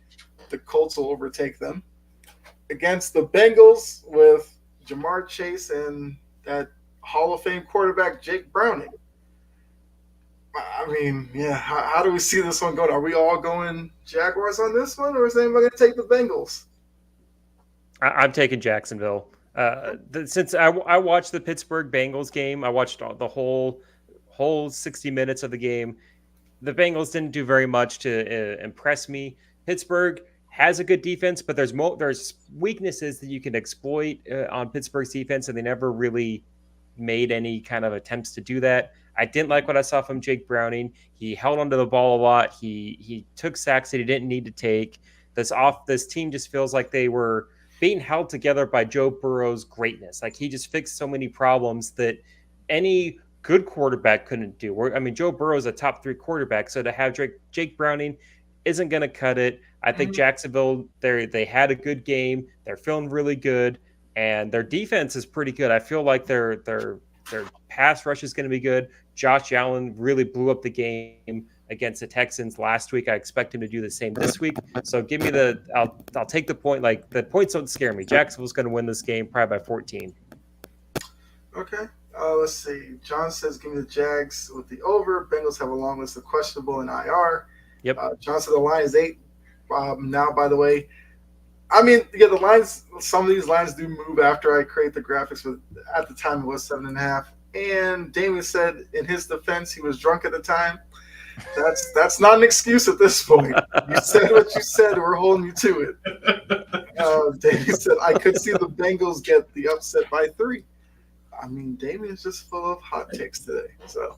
the Colts will overtake them, against the Bengals with Jamar Chase and that Hall of Fame quarterback Jake Browning. I mean, yeah, how do we see this one going? Are we all going Jaguars on this one, or is anybody going to take the Bengals? I'm taking Jacksonville. Since I watched the Pittsburgh Bengals game, I watched the whole 60 minutes of the game. The Bengals didn't do very much to impress me. Pittsburgh has a good defense, but there's weaknesses that you can exploit on Pittsburgh's defense, and they never really made any kind of attempts to do that. I didn't like what I saw from Jake Browning. He held onto the ball a lot. He took sacks that he didn't need to take. This team just feels like they were being held together by Joe Burrow's greatness. Like he just fixed so many problems that any good quarterback couldn't do. I mean, Joe Burrow is a top 3 quarterback, so to have Jake Browning isn't going to cut it. I think Jacksonville, they had a good game. They're feeling really good, and their defense is pretty good. I feel like their pass rush is going to be good. Josh Allen really blew up the game against the Texans last week. I expect him to do the same this week. So give me I'll take the point. Like the points don't scare me. Jacksonville's going to win this game probably by 14. Okay. Let's see. John says, give me the Jags with the over. Bengals have a long list of questionable in IR. Yep. John said the line is 8. Now, by the way, I mean, yeah, the lines, some of these lines do move after I create the graphics, but at the time it was 7.5. And Damien said in his defense, he was drunk at the time. That's not an excuse at this point. You said what you said. We're holding you to it. Damien said, I could see the Bengals get the upset by 3. I mean, Damien's just full of hot takes today. So,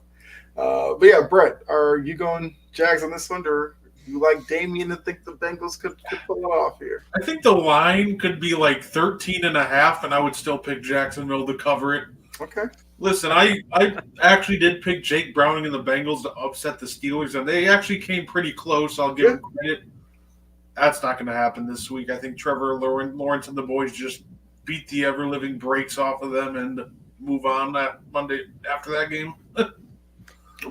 but yeah, Brett, are you going Jags on this one, or you like Damien to think the Bengals could pull it off here? I think the line could be like 13.5, and I would still pick Jacksonville to cover it. Okay. Listen, I actually did pick Jake Browning and the Bengals to upset the Steelers, and they actually came pretty close. I'll give them credit. That's not going to happen this week. I think Trevor Lawrence and the boys just beat the ever-living brakes off of them, and move on that Monday after that game.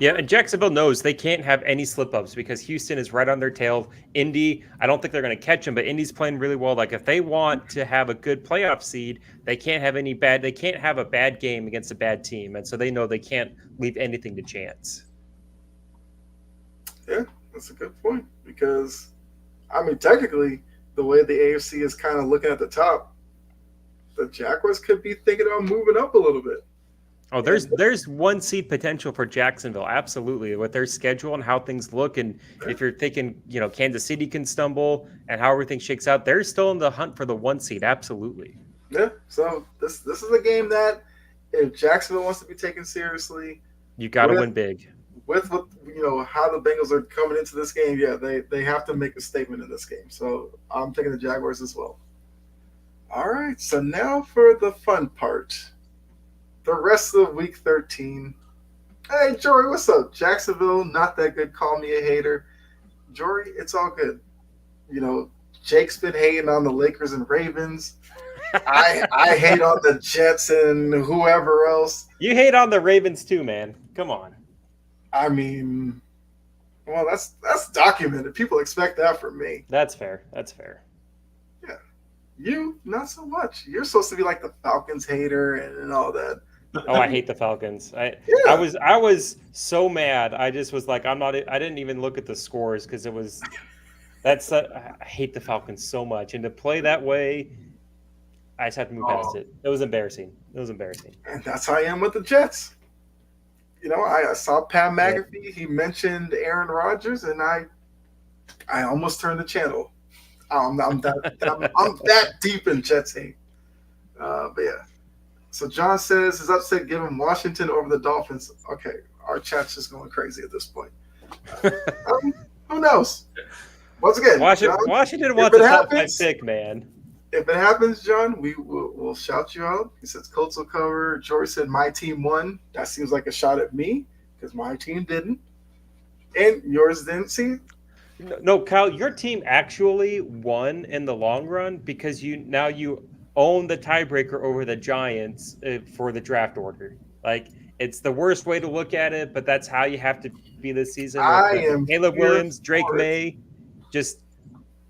Yeah, and Jacksonville knows they can't have any slip-ups because Houston is right on their tail. Indy, I don't think they're going to catch them, but Indy's playing really well. Like, if they want to have a good playoff seed, they can't have a bad game against a bad team. And so they know they can't leave anything to chance. Yeah, that's a good point because, I mean, technically, the way the AFC is kind of looking at the top, the Jaguars could be thinking about moving up a little bit. Oh, there's one seed potential for Jacksonville, absolutely, with their schedule and how things look. And if you're thinking, Kansas City can stumble and how everything shakes out, they're still in the hunt for the one seed, absolutely. Yeah, so this is a game that if Jacksonville wants to be taken seriously, you got to win big. With how the Bengals are coming into this game, yeah, they have to make a statement in this game. So I'm taking the Jaguars as well. All right, so now for the fun part. The rest of Week 13. Hey, Jory, what's up? Jacksonville, not that good. Call me a hater. Jory, it's all good. Jake's been hating on the Lakers and Ravens. I hate on the Jets and whoever else. You hate on the Ravens too, man. Come on. I mean, well, that's documented. People expect that from me. That's fair. Yeah. You, not so much. You're supposed to be like the Falcons hater and all that. Oh, I hate the Falcons. I was so mad. I just was like, I didn't even look at the scores because I hate the Falcons so much. And to play that way, I just have to move past it. It was embarrassing. And that's how I am with the Jets. I saw Pat McAfee. Yeah. He mentioned Aaron Rodgers, and I almost turned the channel. I'm that deep in Jets hate. But yeah. So John says his upset given Washington over the Dolphins. Okay, our chat's just going crazy at this point. Who knows? Once again, Washington wants a top 5 pick, man. If it happens, John, we'll shout you out. He says Colts will cover. George said my team won. That seems like a shot at me because my team didn't, and yours didn't. See? No, Kyle, your team actually won in the long run because you own the tiebreaker over the Giants for the draft order. Like, it's the worst way to look at it, but that's how you have to be this season. Caleb Williams, Drake May,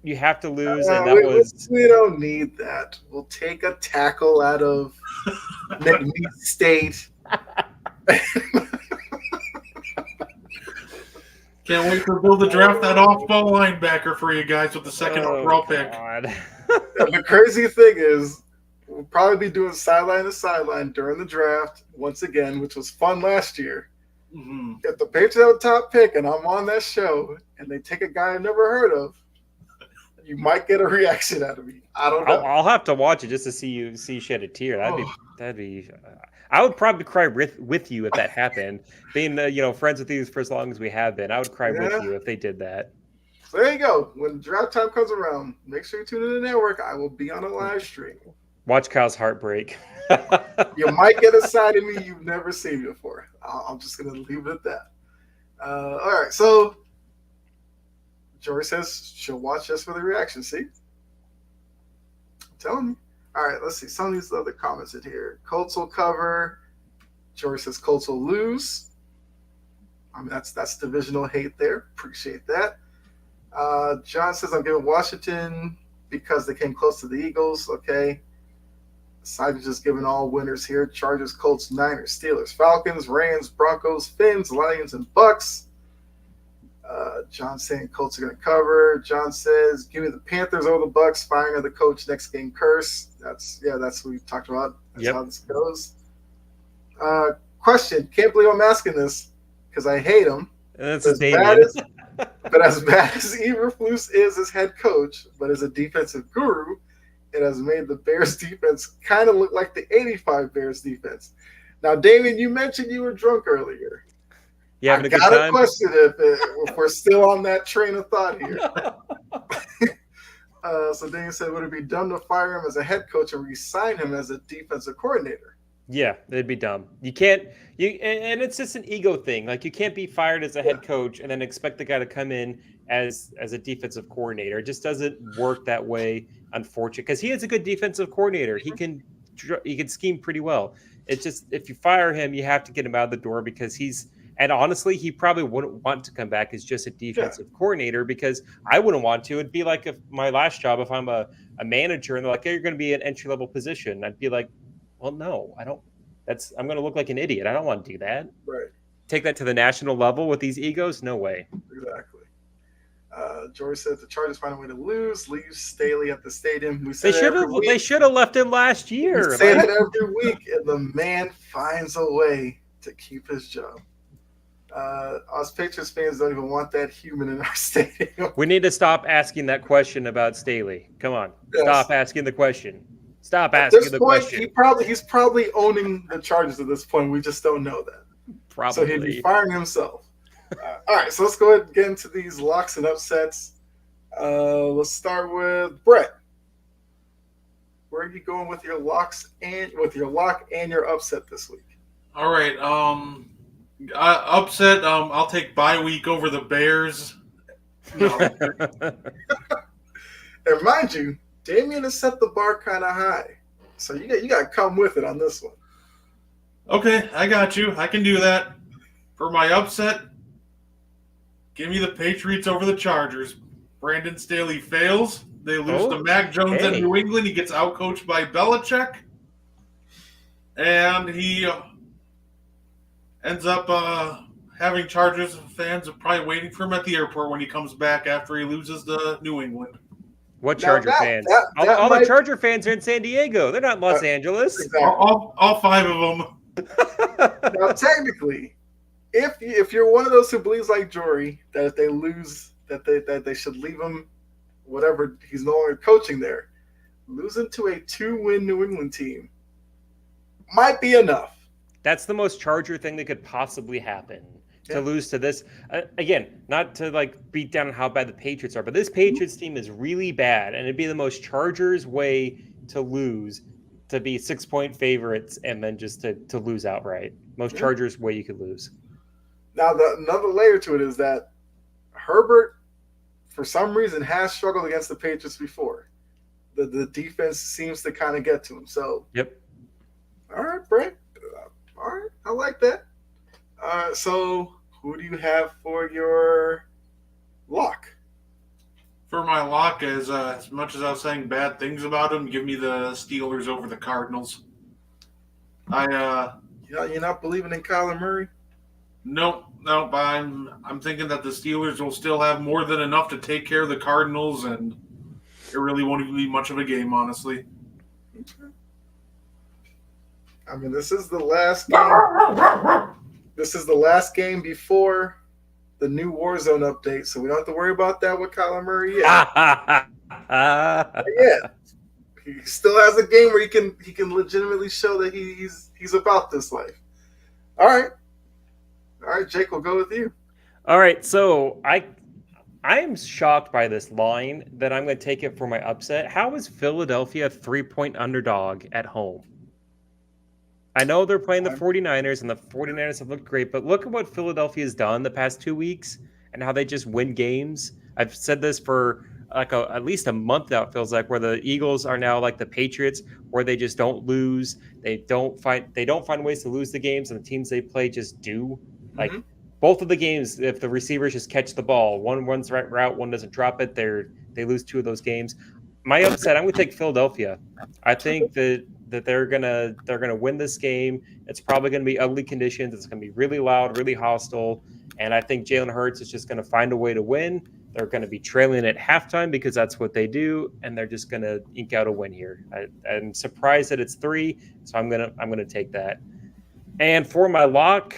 you have to lose, and we don't need that. We'll take a tackle out of McNeese State. Can't wait for Bill to draft that off-ball linebacker for you guys with the second overall pick. The crazy thing is, we'll probably be doing sideline to sideline during the draft once again, which was fun last year. Mm-hmm. If the Patriots have a top pick and I'm on that show and they take a guy I've never heard of, you might get a reaction out of me. I don't know. I'll have to watch it just to see you shed a tear. That'd be. I would probably cry with you if that happened. Being friends with you for as long as we have been, I would cry with you if they did that. So there you go. When draft time comes around, make sure you tune in to the network. I will be on a live stream. Watch Kyle's heartbreak. You might get a side of me you've never seen before. I'm just going to leave it at that. All right. So Jory says she'll watch just for the reaction. See? I'm telling you. All right. Let's see. Some of these other comments in here. Colts will cover. Jory says Colts will lose. I mean, that's divisional hate there. Appreciate that. John says I'm giving Washington because they came close to the Eagles. Okay. Simon's just giving all winners here. Chargers, Colts, Niners, Steelers, Falcons, Rams, Broncos, Finns, Lions, and Bucks. John saying Colts are going to cover. John says, give me the Panthers over the Bucks. Firing of the coach next game curse. That's what we talked about. That's how this goes. Question. Can't believe I'm asking this because I hate him. That's But as bad as Eberflus is as head coach, but as a defensive guru, it has made the Bears defense kind of look like the 85 Bears defense. Now, Damien, you mentioned you were drunk earlier. Yeah, I got a question if we're still on that train of thought here. So Damien said, would it be dumb to fire him as a head coach and re-sign him as a defensive coordinator? Yeah, it'd be dumb. You can't and it's just an ego thing. Like, you can't be fired as a head coach and then expect the guy to come in as a defensive coordinator. It just doesn't work that way, unfortunately, because he is a good defensive coordinator. He can scheme pretty well. It's just if you fire him, you have to get him out of the door because and honestly, he probably wouldn't want to come back as just a defensive coordinator because I wouldn't want to. It'd be like if my last job, if I'm a manager and they're like, hey, you're going to be an entry level position. I'd be like, well, no, I don't. I'm going to look like an idiot. I don't want to do that. Right. Take that to the national level with these egos? No way. Exactly. George said the Chargers find a way to lose, leave Staley at the stadium. They should have left him last year. We say that every week, and the man finds a way to keep his job. Us Patriots fans don't even want that human in our stadium. We need to stop asking that question about Staley. Come on. Yes. Stop asking the question. Stop asking the question. He's probably owning the Chargers at this point. We just don't know that. Probably. So he'd be firing himself. All right, so let's go ahead and get into these locks and upsets. Let's start with Brett. Where are you going with your locks and with your lock and your upset this week? All right. Upset. I'll take bye week over the Bears. No. And mind you, Damian has set the bar kind of high, so you got to come with it on this one. Okay, I got you. I can do that. For my upset, give me the Patriots over the Chargers. Brandon Staley fails. They lose to Mac Jones in New England. He gets outcoached by Belichick. And he ends up having Chargers fans probably waiting for him at the airport when he comes back after he loses to New England. What Charger fans? All the Charger fans are in San Diego. They're not in Los Angeles. Exactly. All five of them. Now, technically, if you're one of those who believes like Jory that if they lose, that they should leave him, whatever, he's no longer coaching there, losing to a 2-win New England team might be enough. That's the most Charger thing that could possibly happen. To lose to this, again, not to like beat down how bad the Patriots are, but this Patriots team is really bad, and it'd be the most Chargers way to lose, to be 6-point favorites, and then just to lose outright. Most Chargers way you could lose. Now, another layer to it is that Herbert, for some reason, has struggled against the Patriots before. The defense seems to kind of get to him. So, all right, Brent. All right, I like that. So who do you have for your lock? For my lock, as much as I was saying bad things about him, give me the Steelers over the Cardinals. You're not believing in Kyler Murray? Nope. I'm thinking that the Steelers will still have more than enough to take care of the Cardinals, and it really won't even be much of a game, honestly. Okay. I mean, this is the last game. This is the last game before the new Warzone update, so we don't have to worry about that with Kyler Murray yet. Yeah, he still has a game where he can legitimately show that he's about this life. All right, Jake, we'll go with you. All right, so I am shocked by this line that I'm going to take it for my upset. How is Philadelphia a 3-point underdog at home? I know they're playing the 49ers, and the 49ers have looked great, but look at what Philadelphia has done the past 2 weeks and how they just win games. I've said this for at least a month now, it feels like, where the Eagles are now like the Patriots, where they just don't lose. They don't find ways to lose the games, and the teams they play just do. Like both of the games, if the receivers just catch the ball, one runs the right route, one doesn't drop it, they lose 2 of those games. My upset, I'm going to take Philadelphia. I think that they're gonna win this game. It's probably going to be ugly conditions. It's going to be really loud, really hostile, and I think Jalen Hurts is just going to find a way to win. They're going to be trailing at halftime because that's what they do, and they're just going to ink out a win here. I'm surprised that it's 3, so I'm gonna take that. And for my lock,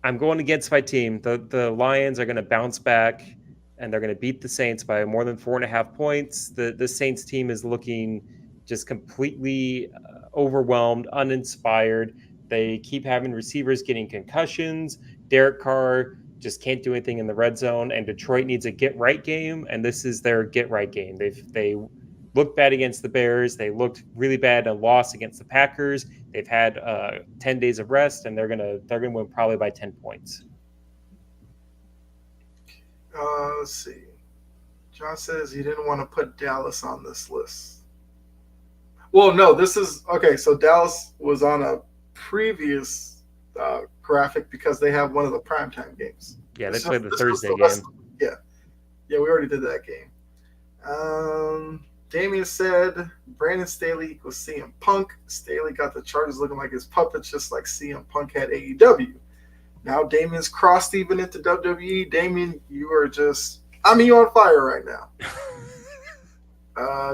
I'm going against my team. The Lions are going to bounce back, and they're going to beat the Saints by more than 4.5 points. The Saints team is looking just completely overwhelmed, uninspired. They keep having receivers getting concussions. Derek Carr just can't do anything in the red zone, and Detroit needs a get-right game, and this is their get-right game. They looked bad against the Bears. They looked really bad and lost against the Packers. They've had 10 days of rest, and they're gonna win probably by 10 points. Let's see. John says he didn't want to put Dallas on this list. Well, no, this is okay. So Dallas was on a previous graphic because they have one of the primetime games. Yeah, they played the Thursday game. Yeah, we already did that game. Damian said Brandon Staley equals CM Punk. Staley got the Chargers looking like his puppets, just like CM Punk had AEW. Now Damian's crossed even into WWE. Damian, you are just, you're on fire right now.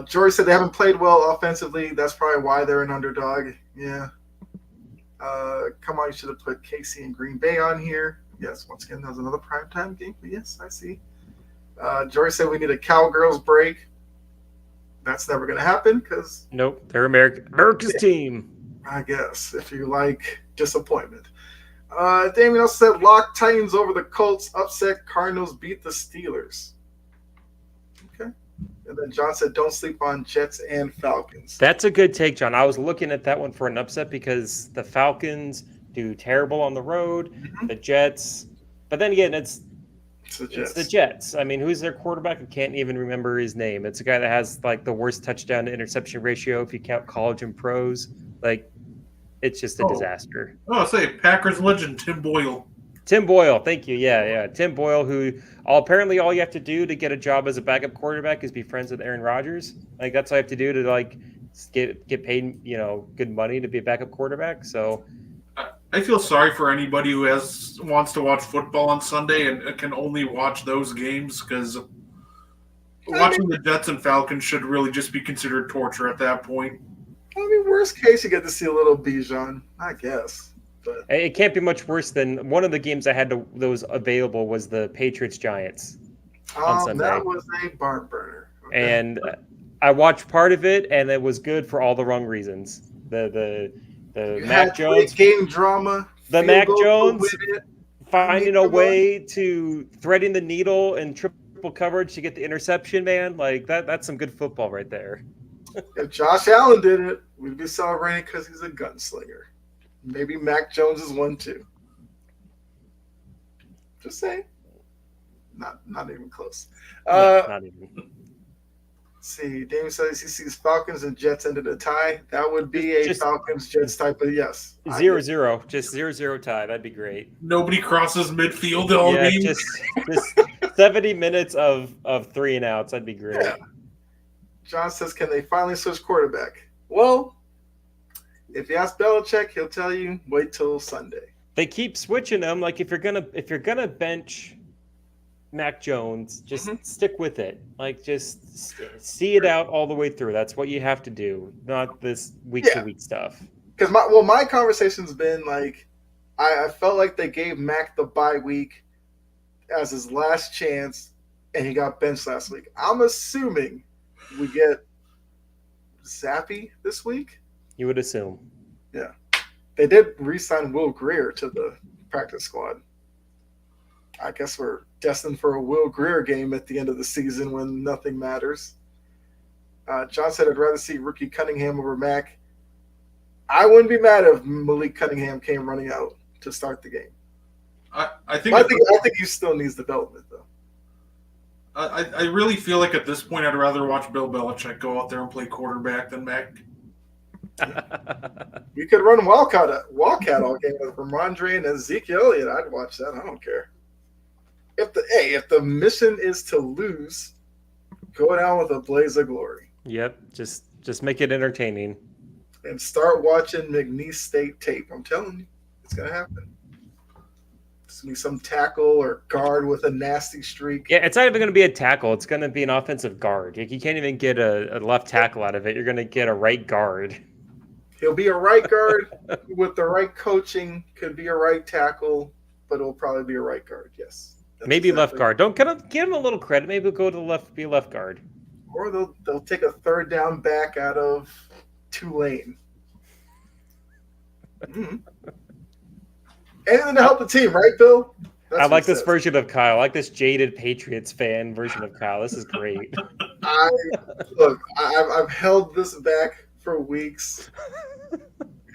George said they haven't played well offensively. That's probably why they're an underdog. Yeah. Come on, you should have put KC and Green Bay on here. Yes, once again, that was another primetime game. But yes, I see. George said we need a Cowgirls break. That's never going to happen because... Nope, they're America's team. I guess, if you like disappointment. Damien also said lock Titans over the Colts, upset Cardinals, beat the Steelers. Okay. And then John said don't sleep on Jets and Falcons. That's a good take, John. I was looking at that one for an upset because the Falcons do terrible on the road, the Jets. But then again, it's the Jets. I mean, who's their quarterback? I can't even remember his name. It's a guy that has like the worst touchdown to interception ratio if you count college and pros. Like, it's just a disaster. Oh, say Packers legend Tim Boyle. Tim Boyle, thank you. Yeah. Tim Boyle, who apparently all you have to do to get a job as a backup quarterback is be friends with Aaron Rodgers. Like, that's all you have to do to like get paid, good money to be a backup quarterback. So I feel sorry for anybody who wants to watch football on Sunday and can only watch those games because watching the Jets and Falcons should really just be considered torture at that point. Worst case, you get to see a little Bijan, I guess. But it can't be much worse than one of the games I had that was available was the Patriots-Giants on Sunday. That was a barn burner. Okay. And I watched part of it, and it was good for all the wrong reasons. The Mac Jones game drama. The Mac Jones finding a way to threading the needle and triple coverage to get the interception, man. Like that's some good football right there. If Josh Allen did it, we'd be celebrating because he's a gunslinger. Maybe Mac Jones is one too. Just saying. Not even close. Not even. See, Damien says he sees Falcons and Jets ended a tie. That would be a Falcons-Jets type of yes. 0-0. Just 0-0 tie. That'd be great. Nobody crosses midfield all game. Just 70 minutes of 3 and outs. That'd be great. Yeah. John says, can they finally switch quarterback? Well, if you ask Belichick, he'll tell you wait till Sunday. They keep switching them. Like if you're gonna bench Mac Jones, just stick with it. Like just see it out all the way through. That's what you have to do, not this week-to-week stuff. Because my conversation's been like, I felt like they gave Mac the bye week as his last chance, and he got benched last week. I'm assuming we get Zappy this week. You would assume. Yeah. They did re-sign Will Grier to the practice squad. I guess we're destined for a Will Grier game at the end of the season when nothing matters. John said, I'd rather see rookie Cunningham over Mac. I wouldn't be mad if Malik Cunningham came running out to start the game. I think he still needs development, though. I really feel like at this point I'd rather watch Bill Belichick go out there and play quarterback than Mac. You could run Wildcat all game with Ramondre and Ezekiel Elliott. I'd watch that. I don't care. If the mission is to lose, go down with a blaze of glory. Yep, just make it entertaining. And start watching McNeese State tape. I'm telling you, it's gonna happen. It's gonna be some tackle or guard with a nasty streak. Yeah, it's not even gonna be a tackle. It's gonna be an offensive guard. Like, you can't even get a left tackle out of it. You're gonna get a right guard. He'll be a right guard with the right coaching. Could be a right tackle, but it'll probably be a right guard. Yes. Maybe left guard. Don't give him a little credit. Maybe he'll go to the left, be a left guard. Or they'll take a third down back out of Tulane. Mm-hmm. Anything to help the team, right, Bill? I like this version of Kyle. I like this jaded Patriots fan version of Kyle. This is great. I've held this back for weeks.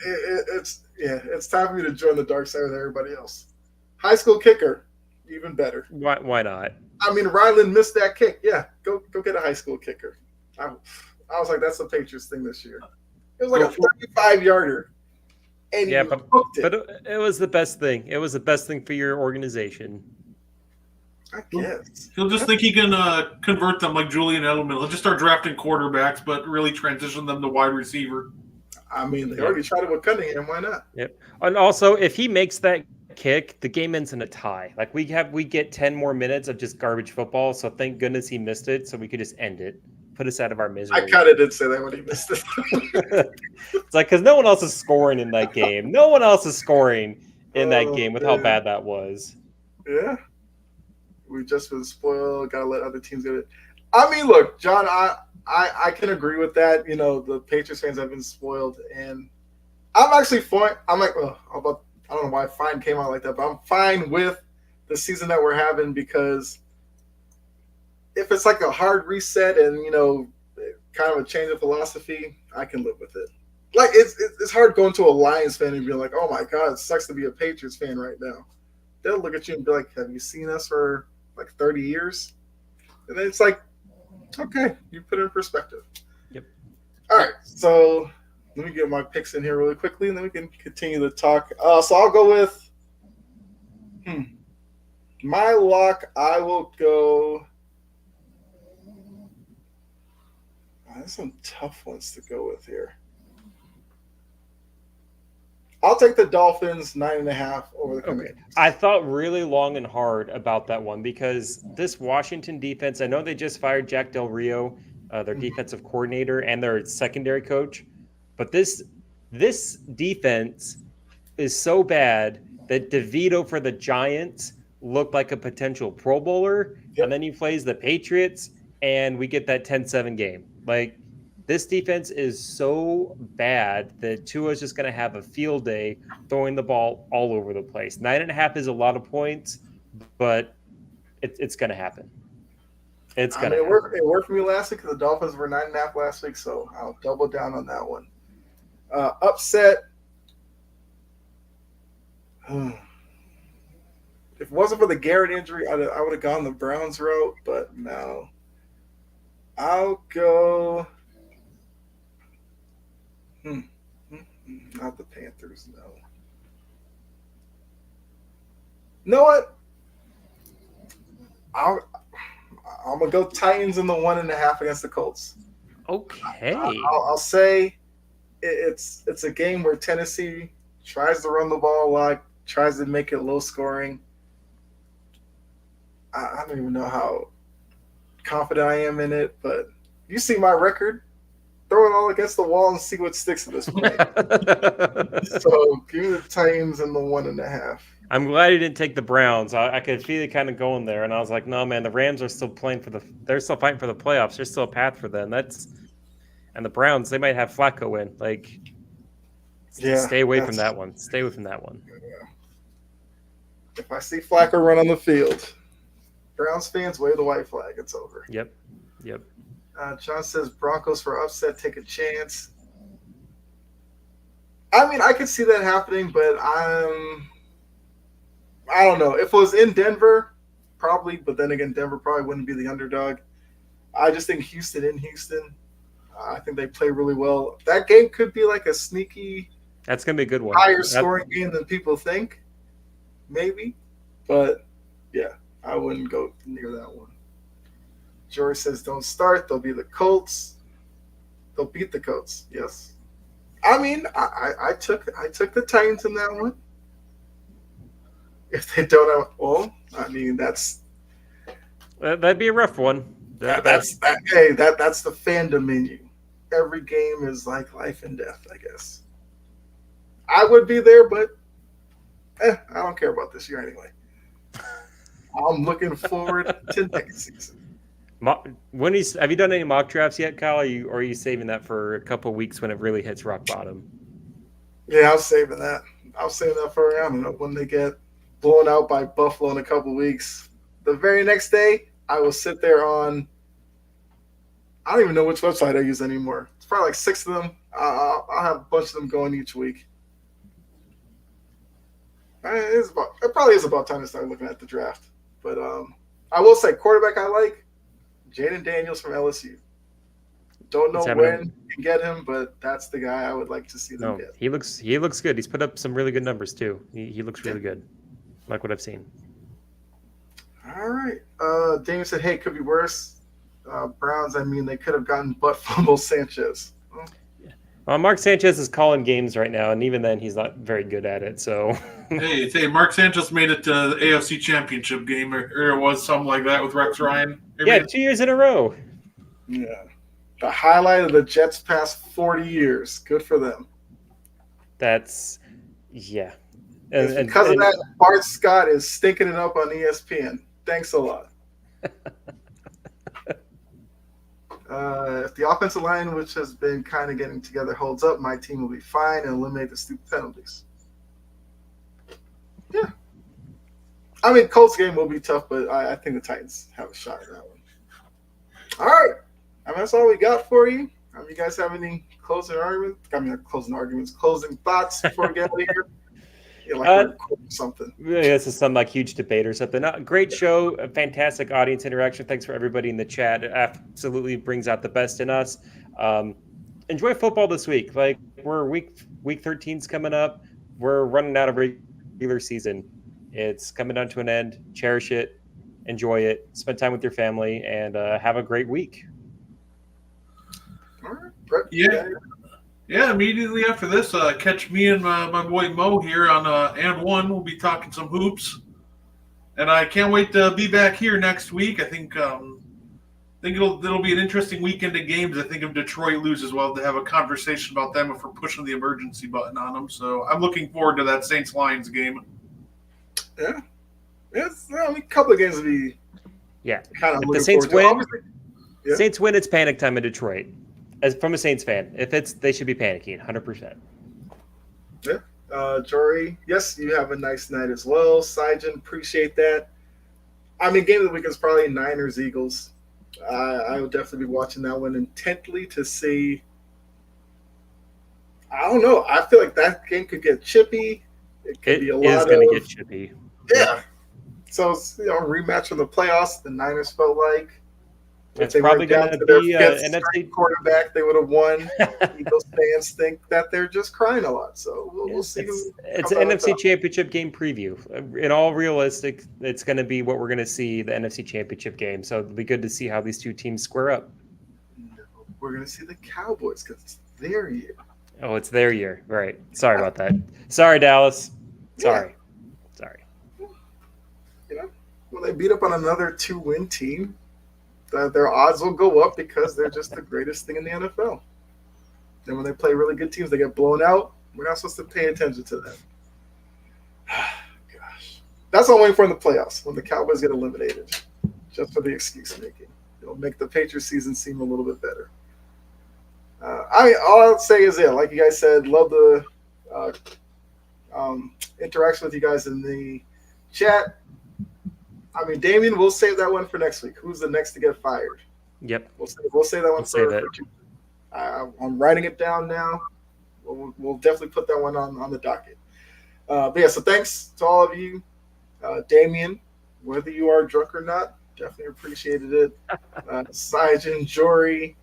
It's time for me to join the dark side with everybody else. High school kicker, even better. Why not? I mean, Ryland missed that kick. Yeah, go get a high school kicker. I was like, that's the Patriots thing this year. It was like a 35-yarder. And yeah, he hooked it. but it was the best thing. It was the best thing for your organization. I guess. He'll just think he can convert them like Julian Edelman. He'll just start drafting quarterbacks, but really transition them to wide receiver. I mean, they already tried it with Cunningham. Why not? Yep. And also, if he makes that kick, the game ends in a tie. Like we get 10 more minutes of just garbage football. So thank goodness he missed it, so we could just end it, put us out of our misery. I kind of did say that when he missed it. It's like because no one else is scoring in that game. No one else is scoring in that game with how bad that was. Yeah. We've just been spoiled. Got to let other teams get it. I mean, look, John, I can agree with that. You know, the Patriots fans have been spoiled, and I'm actually fine. I'm like, I don't know why fine came out like that, but I'm fine with the season that we're having because if it's like a hard reset and, you know, kind of a change of philosophy, I can live with it. Like, it's hard going to a Lions fan and be like, oh, my God, it sucks to be a Patriots fan right now. They'll look at you and be like, have you seen us for like 30 years? And then it's like, okay, you put it in perspective. Yep. All right, so let me get my picks in here really quickly, and then we can continue the talk. So I'll go with my lock. I will go. There's some tough ones to go with here. I'll take the Dolphins 9.5 over the Commanders. I thought really long and hard about that one because this Washington defense, I know they just fired Jack Del Rio, their defensive coordinator, and their secondary coach. But this defense is so bad that DeVito for the Giants looked like a potential Pro Bowler. Yep. And then he plays the Patriots, and we get that 10-7 game. Like, this defense is so bad that Tua's just going to have a field day throwing the ball all over the place. 9.5 is a lot of points, but it's going to happen. It's going to happen. It worked for me last week because the Dolphins were 9.5 last week, so I'll double down on that one. Upset. If it wasn't for the Garrett injury, I would have gone the Browns route, but no. I'll go... Not the Panthers, no. You know what? I'm gonna go Titans in the 1.5 against the Colts. Okay. I'll say it's a game where Tennessee tries to run the ball a lot, tries to make it low scoring. I don't even know how confident I am in it, but you see my record. Throw it all against the wall and see what sticks at this point. So give me the Titans in the 1.5. I'm glad you didn't take the Browns. I could feel it kind of going there, and I was like, no, man, the Rams are still playing they're still fighting for the playoffs. There's still a path for them. And the Browns, they might have Flacco in. Like, stay away from that one. Stay away from that one. Yeah. If I see Flacco run on the field, Browns fans wave the white flag. It's over. Yep. John says Broncos for upset, take a chance. I mean, I could see that happening, but I don't know. If it was in Denver, probably, but then again, Denver probably wouldn't be the underdog. I just think Houston in Houston, I think they play really well. That game could be like a sneaky, that's going to be a good one. Higher scoring game than people think, maybe. But, yeah, I wouldn't go near that one. George says don't start. They'll be the Colts. They'll beat the Colts. Yes. I mean, I took the Titans in that one. If they don't have, I mean that'd be a rough one. That's the fandom in you. Every game is like life and death, I guess. I would be there, but I don't care about this year anyway. I'm looking forward to next season. Have you done any mock drafts yet, Kyle? Or are you saving that for a couple of weeks when it really hits rock bottom? Yeah, I'm saving that. I'll save that for, I don't know, when they get blown out by Buffalo in a couple of weeks. The very next day, I will sit there on, I don't even know which website I use anymore. It's probably like 6 of them. I'll have a bunch of them going each week. It probably is about time to start looking at the draft. But I will say, quarterback I like, Jaden Daniels from LSU. Don't know when you can get him, but that's the guy I would like to see them get. He looks good. He's put up some really good numbers too. He looks really good, like what I've seen. All right. Damian said, "Hey, could be worse." Browns. I mean, they could have gotten butt fumble Sanchez. Mark Sanchez is calling games right now, and even then, he's not very good at it. So, hey, Mark Sanchez made it to the AFC Championship game, or it was something like that with Rex Ryan. Yeah, 2 years in a row. Yeah, the highlight of the Jets' past 40 years. Good for them. That's And because of that, Bart Scott is stinking it up on ESPN. Thanks a lot. If the offensive line, which has been kind of getting together, holds up, my team will be fine and eliminate the stupid penalties. Yeah. I mean, Colts game will be tough, but I think the Titans have a shot at that one. All right. I mean, that's all we got for you. You guys have any closing thoughts before we get out of here? Something. This is some like huge debate or something. Great show, a fantastic audience interaction. Thanks for everybody in the chat. It absolutely brings out the best in us. Enjoy football this week. Like we're week 13's coming up. We're running out of regular season. It's coming down to an end. Cherish it, enjoy it, spend time with your family, and have a great week. All right, Brett, Yeah, immediately after this, catch me and my boy Mo here on And One. We'll be talking some hoops, and I can't wait to be back here next week. I think it'll be an interesting weekend of games. I think if Detroit loses, we'll have a conversation about them if we're pushing the emergency button on them. So I'm looking forward to that Saints-Lions game. Yeah, a couple of games will be kind of if the Saints win. Saints win, it's panic time in Detroit. As from a Saints fan, they should be panicking 100%. Yeah. Jory, yes, you have a nice night as well. Saijan, appreciate that. I mean, game of the week is probably Niners-Eagles. I will definitely be watching that one intently to see. I don't know. I feel like that game could get chippy. It could be a lot of. It is going to get chippy. Yeah. So, rematch from the playoffs, the Niners felt like. If they probably going to be NFC quarterback, they would have won. Eagles fans think that they're just crying a lot, so we'll see. It's an NFC Championship game preview. In all realistic, it's going to be what we're going to see the NFC Championship game. So it'll be good to see how these two teams square up. We're going to see the Cowboys because it's their year. Oh, it's their year, right? Sorry about that. Sorry, Dallas. Sorry. When they beat up on another 2-win team, their odds will go up because they're just the greatest thing in the NFL. And when they play really good teams, they get blown out. We're not supposed to pay attention to them. Gosh. That's what I'm waiting for in the playoffs, when the Cowboys get eliminated, just for the excuse making. It'll make the Patriots season seem a little bit better. All I'll say is, like you guys said, love the interaction with you guys in the chat. I mean, Damien, we'll save that one for next week. Who's the next to get fired? Yep. We'll save that one for I'm writing it down now. We'll definitely put that one on the docket. But yeah, so thanks to all of you. Damien, whether you are drunk or not, definitely appreciated it. Saijan, Jory,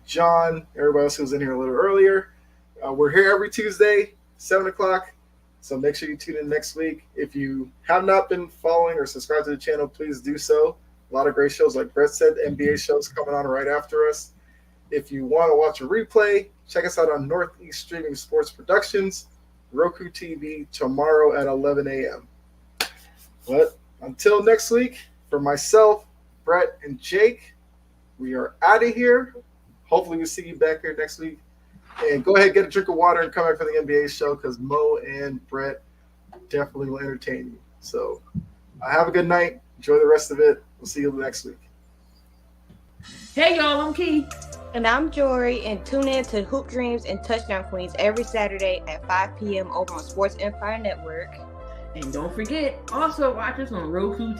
John, everybody else who was in here a little earlier. We're here every Tuesday, 7 o'clock. So make sure you tune in next week. If you have not been following or subscribed to the channel, please do so. A lot of great shows, like Brett said, NBA shows coming on right after us. If you want to watch a replay, check us out on Northeast Streaming Sports Productions, Roku TV, tomorrow at 11 a.m. But until next week, for myself, Brett, and Jake, we are out of here. Hopefully we see you back here next week. And go ahead, get a drink of water, and come back for the NBA show because Mo and Brett definitely will entertain you. So have a good night. Enjoy the rest of it. We'll see you next week. Hey, y'all, I'm Key. And I'm Jory, and tune in to Hoop Dreams and Touchdown Queens every Saturday at 5 p.m. over on Sports Empire Network. And don't forget, also watch us on Roku